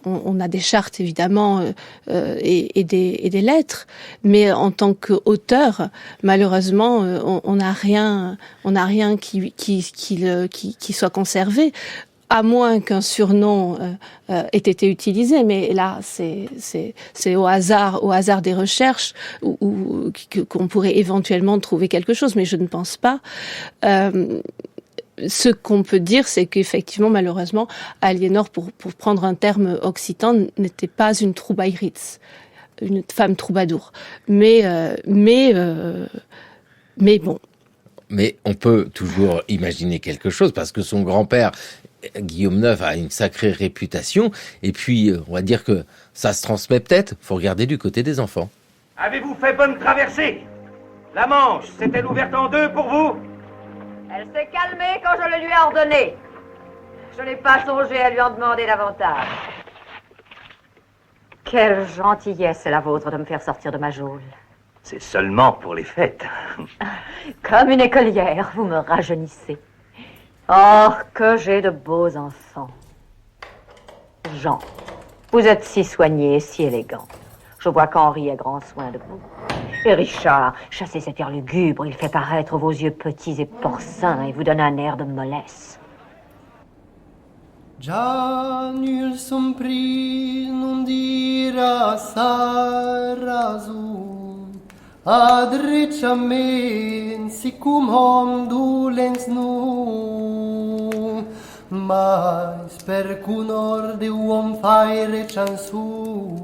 S8: on a des chartes évidemment et des lettres, mais en tant qu'auteur, malheureusement, on n'a rien qui soit conservé. À moins qu'un surnom ait été utilisé, mais là c'est au hasard des recherches qu'on pourrait éventuellement trouver quelque chose, mais je ne pense pas. Ce qu'on peut dire, c'est qu'effectivement, malheureusement, Aliénor, pour prendre un terme occitan, n'était pas une troubaïritz, une femme troubadour. Mais bon.
S2: Mais on peut toujours imaginer quelque chose, parce que son grand-père, Guillaume IX, a une sacrée réputation, et puis on va dire que ça se transmet peut-être. Faut regarder du côté des enfants.
S12: Avez-vous fait bonne traversée ? La Manche s'est-elle ouverte en deux pour vous ?
S13: Elle s'est calmée quand je le lui ai ordonné. Je n'ai pas songé à lui en demander davantage. Quelle gentillesse est la vôtre de me faire sortir de ma geôle.
S12: C'est seulement pour les fêtes.
S13: Comme une écolière, vous me rajeunissez. Oh, que j'ai de beaux enfants. Jean, vous êtes si soigné et si élégant. Je vois qu'Henri a grand soin de vous. Et Richard, chassez cet air lugubre, il fait paraître vos yeux petits et porcins et vous donne un air de mollesse.
S14: Già nel somprir non dira sarrazu adrecciamen sicum hom dolens nu mais per cunor de uom faire chansu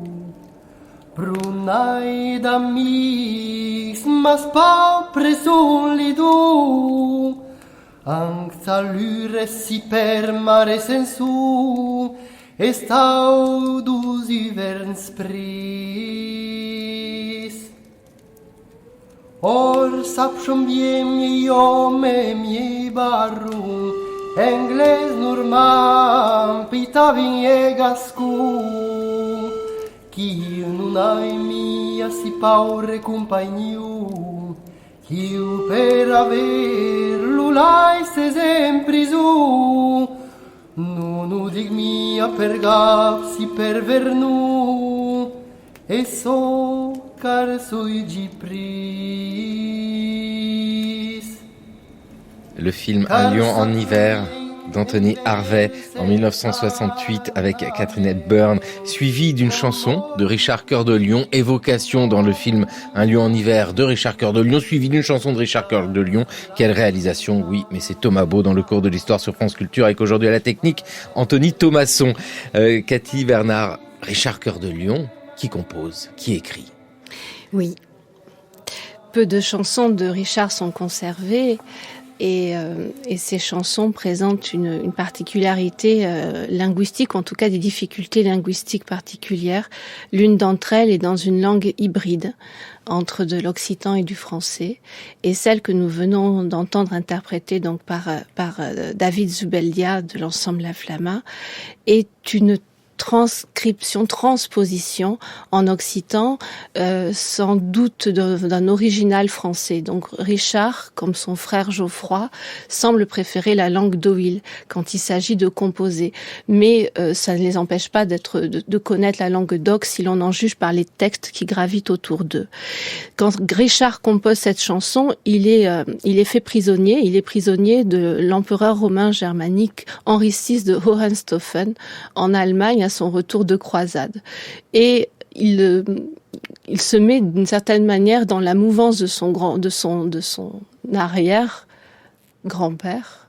S14: brunai d'amis mas pau presolidu Anc salure si per mare sensu estaudus hiverns pris. Or sapshom bien mi ome mi barru, Engles normam pitavin egascu, Qui nun ai mia si paure compagniu, Io per aver l'ulai se sempre su, non udig mia per gaf si per vernu, e so car sui gipris.
S2: Le film Un lion en hiver d'Anthony Harvey en 1968 avec Katharine Hepburn, suivi d'une chanson de Richard Cœur de Lion, évocation dans le film Un lion en hiver de Richard Cœur de Lion, suivi d'une chanson de Richard Cœur de Lion. Quelle réalisation, oui, mais c'est Thomas Beau dans le cours de l'histoire sur France Culture avec aujourd'hui à la technique Anthony Thomasson. Cathy Bernard, Richard Cœur de Lion, qui compose, qui écrit?
S8: Oui. Peu de chansons de Richard sont conservées. Et ces chansons présentent une particularité linguistique, en tout cas des difficultés linguistiques particulières. L'une d'entre elles est dans une langue hybride entre de l'occitan et du français, et celle que nous venons d'entendre interprétée donc par David Zubeldia de l'ensemble La Flamma est une transposition en occitan, sans doute d'un original français. Donc Richard, comme son frère Geoffroy, semble préférer la langue d'Oïl quand il s'agit de composer. Mais ça ne les empêche pas de connaître la langue d'oc si l'on en juge par les textes qui gravitent autour d'eux. Quand Richard compose cette chanson, il est fait prisonnier. Il est prisonnier de l'empereur romain germanique Henri VI de Hohenstaufen en Allemagne à son retour de croisade. Et il se met d'une certaine manière dans la mouvance de son arrière-grand-père,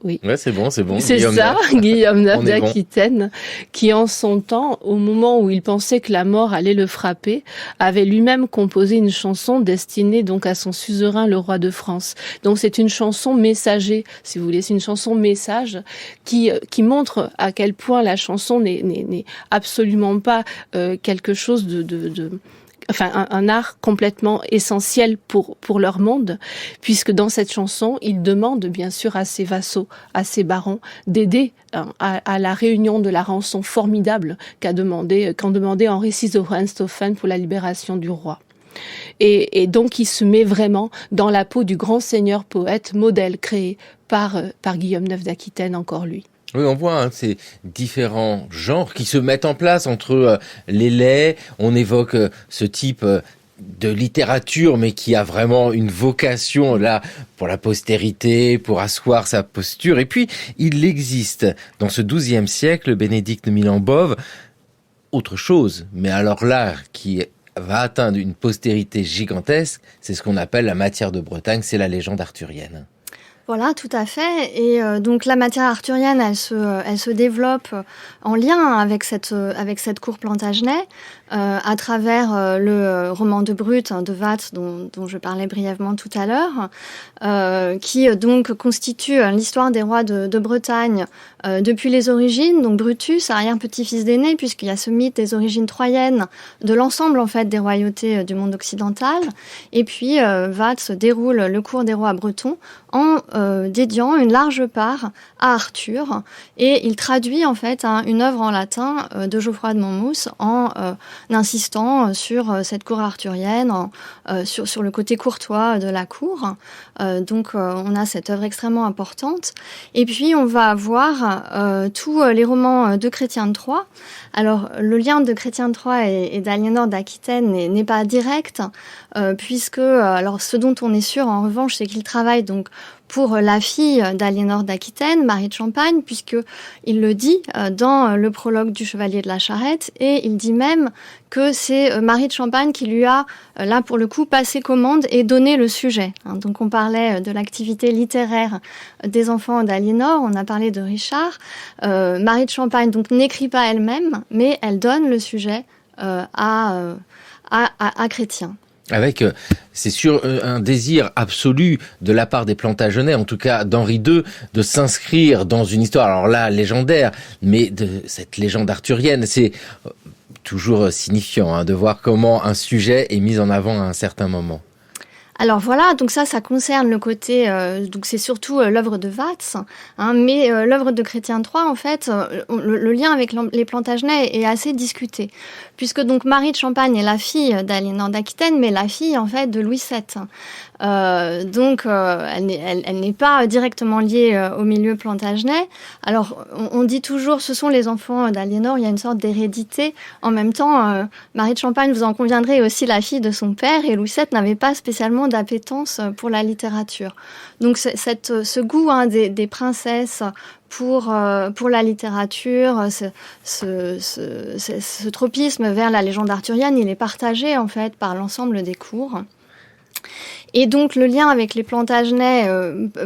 S8: Oui.
S2: Ouais, c'est bon.
S8: C'est
S2: Guillaume
S8: ça,
S2: IX.
S8: Guillaume IX
S2: On est bon.
S8: d'Aquitaine, qui en son temps, au moment où il pensait que la mort allait le frapper, avait lui-même composé une chanson destinée donc à son suzerain, le roi de France. Donc c'est une chanson messager, si vous voulez, c'est une chanson message qui montre à quel point la chanson n'est absolument pas quelque chose un art complètement essentiel pour leur monde, puisque dans cette chanson, il demande bien sûr à ses vassaux, à ses barons, d'aider à la réunion de la rançon formidable qu'ont demandé Henri VI de Hohenstaufen pour la libération du roi. Et donc il se met vraiment dans la peau du grand seigneur poète, modèle créé par Guillaume IX d'Aquitaine, encore lui.
S2: Oui, on voit ces différents genres qui se mettent en place entre les laits. On évoque ce type de littérature, mais qui a vraiment une vocation là pour la postérité, pour asseoir sa posture. Et puis, il existe dans ce XIIe siècle, Bénédicte de Milan-Bove, autre chose. Mais alors là, qui va atteindre une postérité gigantesque, c'est ce qu'on appelle la matière de Bretagne, c'est la légende arthurienne.
S9: Voilà, tout à fait. Et donc la matière arthurienne, elle se développe en lien avec cette cour Plantagenet, à travers le roman de Brut, de Watts, dont je parlais brièvement tout à l'heure, qui donc constitue l'histoire des rois de Bretagne depuis les origines. Donc Brutus, arrière-petit-fils d'Énée, puisqu'il y a ce mythe des origines troyennes de l'ensemble en fait des royautés du monde occidental. Et puis Watts déroule le cours des rois bretons en dédiant une large part à Arthur, et il traduit en fait une œuvre en latin de Geoffroy de Monmouth en insistant sur cette cour arthurienne, sur le côté courtois de la cour. Donc on a cette œuvre extrêmement importante. Et puis on va avoir tous les romans de Chrétien de Troyes. Alors le lien de Chrétien de Troyes et d'Aliénor d'Aquitaine n'est pas direct, puisque alors ce dont on est sûr en revanche, c'est qu'il travaille donc pour la fille d'Aliénor d'Aquitaine, Marie de Champagne, puisqu'il le dit dans le prologue du Chevalier de la Charrette, et il dit même que c'est Marie de Champagne qui lui a, là pour le coup, passé commande et donné le sujet. Donc on parlait de l'activité littéraire des enfants d'Aliénor, on a parlé de Richard. Marie de Champagne donc n'écrit pas elle-même, mais elle donne le sujet à Chrétien.
S2: Avec, c'est sûr, un désir absolu de la part des Plantagenets, en tout cas d'Henri II, de s'inscrire dans une histoire, alors là, légendaire, mais de cette légende arthurienne. C'est toujours signifiant de voir comment un sujet est mis en avant à un certain moment.
S9: Alors voilà, donc ça concerne le côté, donc c'est surtout l'œuvre de Watts, mais l'œuvre de Chrétien de Troyes, en fait, le lien avec les Plantagenets est assez discuté, puisque donc Marie de Champagne est la fille d'Aliénor d'Aquitaine, mais la fille en fait de Louis VII. Donc elle n'est pas directement liée au milieu Plantagenet. Alors on dit toujours ce sont les enfants d'Aliénor, il y a une sorte d'hérédité. En même temps, Marie de Champagne, vous en conviendrez, est aussi la fille de son père, et Louis VII n'avait pas spécialement d'appétence pour la littérature. Donc ce goût des princesses pour la littérature, ce tropisme vers la légende arthurienne, il est partagé en fait par l'ensemble des cours. Et donc le lien avec les Plantagenets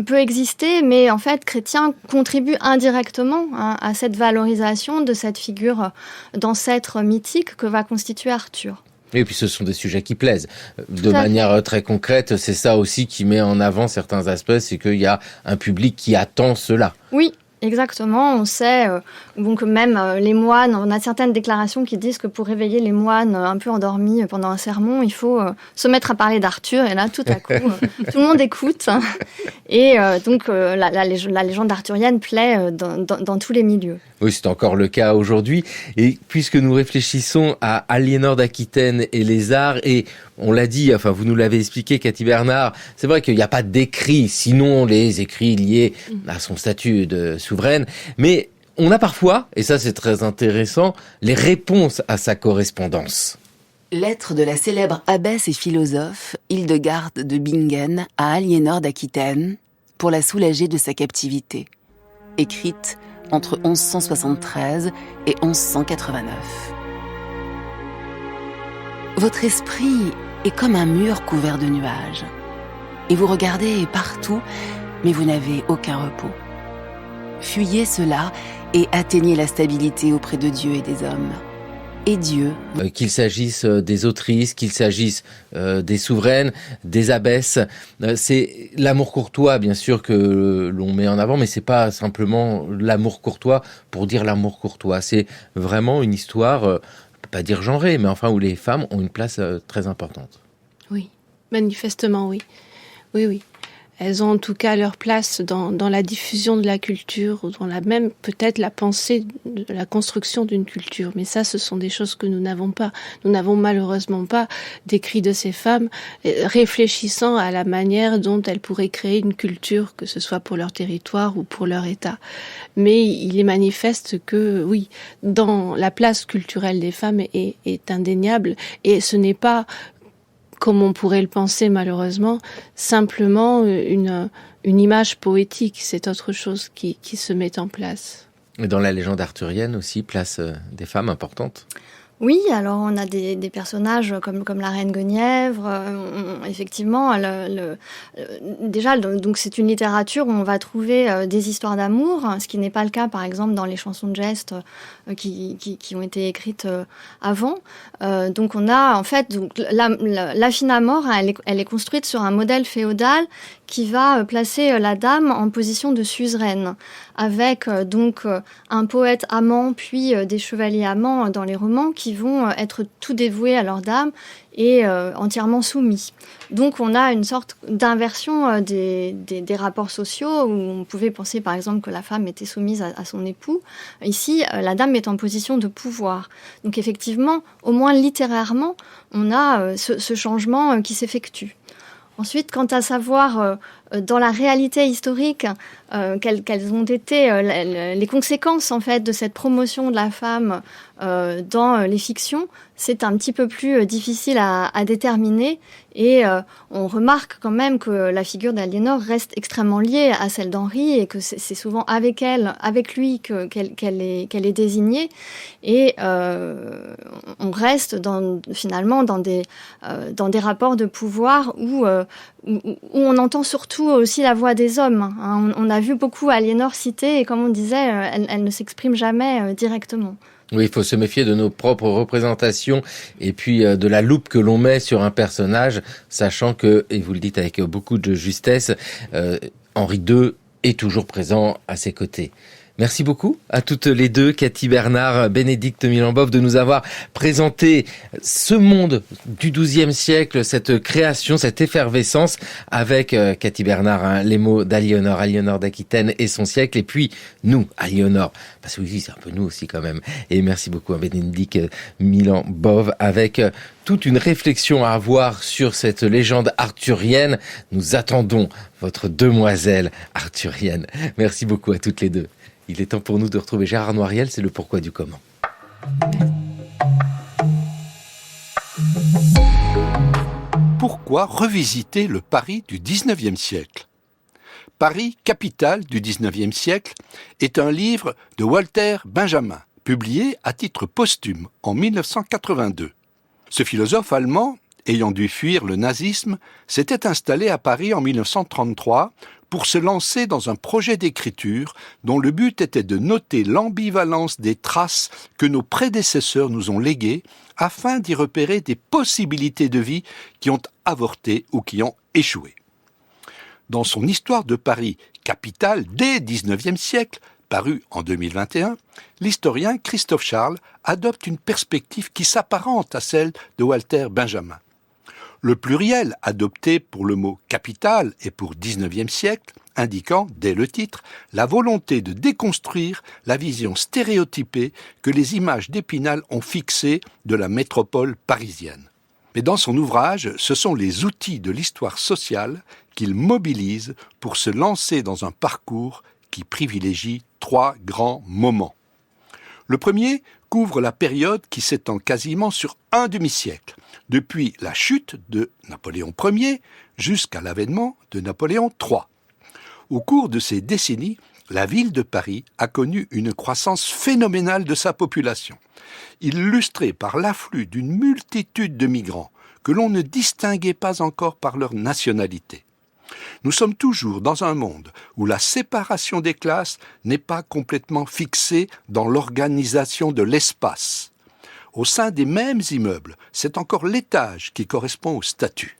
S9: peut exister, mais en fait Chrétien contribue indirectement à cette valorisation de cette figure d'ancêtre mythique que va constituer Arthur.
S2: Et puis ce sont des sujets qui plaisent. De manière très concrète, c'est ça aussi qui met en avant certains aspects, c'est qu'il y a un public qui attend cela.
S9: Oui. Exactement, on sait donc même les moines, on a certaines déclarations qui disent que pour réveiller les moines un peu endormis pendant un sermon, il faut se mettre à parler d'Arthur, et là tout à coup tout le monde écoute, et donc la légende arthurienne plaît dans tous les milieux.
S2: Oui, c'est encore le cas aujourd'hui. Et puisque nous réfléchissons à Aliénor d'Aquitaine et les arts, et on l'a dit, enfin vous nous l'avez expliqué, Cathy Bernard, c'est vrai qu'il n'y a pas d'écrits, sinon les écrits liés à son statut de souveraine, mais on a parfois, et ça c'est très intéressant, les réponses à sa correspondance.
S11: Lettre de la célèbre abbesse et philosophe Hildegarde de Bingen à Aliénor d'Aquitaine pour la soulager de sa captivité, écrite entre 1173 et 1189. Votre esprit est comme un mur couvert de nuages, et vous regardez partout, mais vous n'avez aucun repos. fuyez cela et atteignez la stabilité auprès de Dieu et des hommes. Et Dieu...
S2: Qu'il s'agisse des autrices, qu'il s'agisse des souveraines, des abbesses, c'est l'amour courtois bien sûr que l'on met en avant, mais c'est pas simplement l'amour courtois pour dire l'amour courtois, c'est vraiment une histoire, on peut pas dire genrée, mais enfin où les femmes ont une place très importante.
S8: Oui, manifestement oui. Oui. Elles ont en tout cas leur place dans la diffusion de la culture, ou dans même peut-être la pensée de la construction d'une culture. Mais ça, ce sont des choses que nous n'avons pas. Nous n'avons malheureusement pas d'écrits de ces femmes réfléchissant à la manière dont elles pourraient créer une culture, que ce soit pour leur territoire ou pour leur État. Mais il est manifeste que, oui, dans la place culturelle des femmes est indéniable, et ce n'est pas, comme on pourrait le penser malheureusement, simplement une image poétique, c'est autre chose qui se met en place.
S2: Et dans la légende arthurienne aussi, place des femmes importantes.
S9: Oui, alors on a des personnages comme la reine Guenièvre. Effectivement, déjà, donc c'est une littérature où on va trouver des histoires d'amour, ce qui n'est pas le cas, par exemple, dans les chansons de geste qui ont été écrites avant. Donc on a, en fait, donc, la fine Amore, elle est construite sur un modèle féodal qui va placer la dame en position de suzeraine, avec donc un poète amant, puis des chevaliers amants dans les romans qui vont être tout dévoués à leur dame et entièrement soumis. Donc on a une sorte d'inversion des rapports sociaux, où on pouvait penser par exemple que la femme était soumise à son époux. Ici, la dame est en position de pouvoir. Donc effectivement, au moins littérairement, on a ce changement qui s'effectue. Ensuite, quant à savoir dans la réalité historique quelles ont été les conséquences en fait de cette promotion de la femme dans les fictions, c'est un petit peu plus difficile à déterminer, et on remarque quand même que la figure d'Aliénor reste extrêmement liée à celle d'Henri, et que c'est souvent avec lui qu'elle est désignée, et on reste finalement dans des rapports de pouvoir où on entend surtout aussi la voix des hommes. On a vu beaucoup Aliénor citée, et comme on disait, elle ne s'exprime jamais directement.
S2: Oui, il faut se méfier de nos propres représentations et puis de la loupe que l'on met sur un personnage, sachant que, et vous le dites avec beaucoup de justesse, Henri II est toujours présent à ses côtés. Merci beaucoup à toutes les deux, Cathy Bernard, Bénédicte Milambov, de nous avoir présenté ce monde du XIIe siècle, cette création, cette effervescence, avec Cathy Bernard, les mots Aliénor d'Aquitaine et son siècle, et puis nous, Aliénor, parce que oui, c'est un peu nous aussi quand même. Et merci beaucoup à Bénédicte Milambov, avec toute une réflexion à avoir sur cette légende arthurienne. Nous attendons votre demoiselle arthurienne. Merci beaucoup à toutes les deux. Il est temps pour nous de retrouver Gérard Noiriel, c'est le pourquoi du comment.
S15: Pourquoi revisiter le Paris du XIXe siècle ? Paris, capitale du XIXe siècle, est un livre de Walter Benjamin, publié à titre posthume en 1982. Ce philosophe allemand, ayant dû fuir le nazisme, s'était installé à Paris en 1933 pour se lancer dans un projet d'écriture dont le but était de noter l'ambivalence des traces que nos prédécesseurs nous ont léguées afin d'y repérer des possibilités de vie qui ont avorté ou qui ont échoué. Dans son Histoire de Paris, capitale dès XIXe siècle, paru en 2021, l'historien Christophe Charles adopte une perspective qui s'apparente à celle de Walter Benjamin. Le pluriel adopté pour le mot « capitale » et pour XIXe siècle, indiquant, dès le titre, la volonté de déconstruire la vision stéréotypée que les images d'Épinal ont fixée de la métropole parisienne. Mais dans son ouvrage, ce sont les outils de l'histoire sociale qu'il mobilise pour se lancer dans un parcours qui privilégie 3 grands moments. Le premier couvre la période qui s'étend quasiment sur un demi-siècle, depuis la chute de Napoléon Ier jusqu'à l'avènement de Napoléon III. Au cours de ces décennies, la ville de Paris a connu une croissance phénoménale de sa population, illustrée par l'afflux d'une multitude de migrants que l'on ne distinguait pas encore par leur nationalité. Nous sommes toujours dans un monde où la séparation des classes n'est pas complètement fixée dans l'organisation de l'espace. Au sein des mêmes immeubles, c'est encore l'étage qui correspond au statut.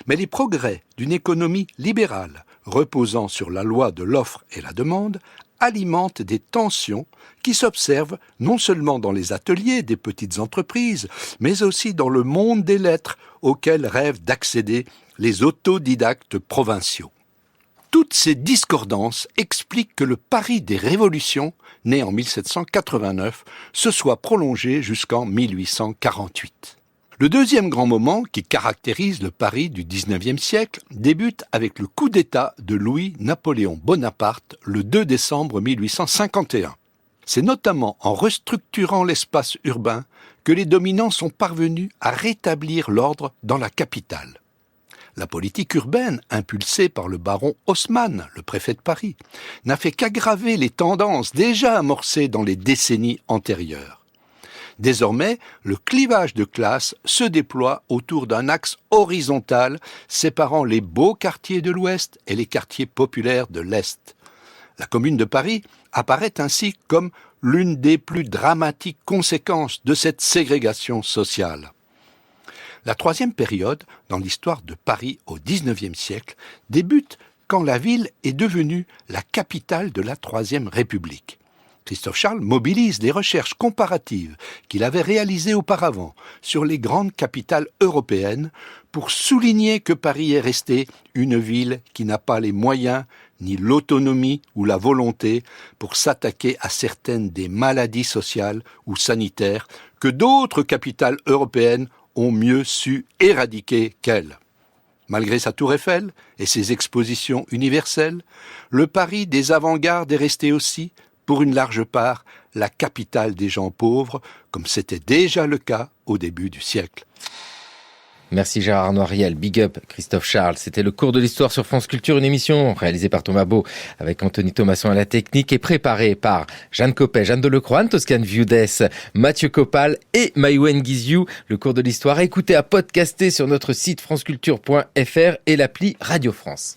S15: Mais les progrès d'une économie libérale, reposant sur la loi de l'offre et la demande, alimentent des tensions qui s'observent non seulement dans les ateliers des petites entreprises, mais aussi dans le monde des lettres auquel rêvent d'accéder les autodidactes provinciaux. Toutes ces discordances expliquent que le Paris des révolutions, né en 1789, se soit prolongé jusqu'en 1848. Le deuxième grand moment qui caractérise le Paris du XIXe siècle débute avec le coup d'État de Louis-Napoléon Bonaparte le 2 décembre 1851. C'est notamment en restructurant l'espace urbain que les dominants sont parvenus à rétablir l'ordre dans la capitale. La politique urbaine, impulsée par le baron Haussmann, le préfet de Paris, n'a fait qu'aggraver les tendances déjà amorcées dans les décennies antérieures. Désormais, le clivage de classe se déploie autour d'un axe horizontal séparant les beaux quartiers de l'Ouest et les quartiers populaires de l'Est. La Commune de Paris apparaît ainsi comme l'une des plus dramatiques conséquences de cette ségrégation sociale. La troisième période, dans l'histoire de Paris au XIXe siècle, débute quand la ville est devenue la capitale de la Troisième République. Christophe Charles mobilise les recherches comparatives qu'il avait réalisées auparavant sur les grandes capitales européennes pour souligner que Paris est resté une ville qui n'a pas les moyens, ni l'autonomie ou la volonté pour s'attaquer à certaines des maladies sociales ou sanitaires que d'autres capitales européennes ont mieux su éradiquer qu'elle. Malgré sa tour Eiffel et ses expositions universelles, le Paris des avant-gardes est resté aussi, pour une large part, la capitale des gens pauvres, comme c'était déjà le cas au début du siècle.
S2: Merci Gérard Noiriel, big up Christophe Charles. C'était le cours de l'histoire sur France Culture, une émission réalisée par Thomas Beau avec Anthony Thomasson à la technique et préparée par Jeanne Copet, Jeanne Delecroix, Toscane Viudès, Mathieu Copal et Maïwen Guiziou. Le cours de l'histoire, écoutez à podcaster sur notre site franceculture.fr et l'appli Radio France.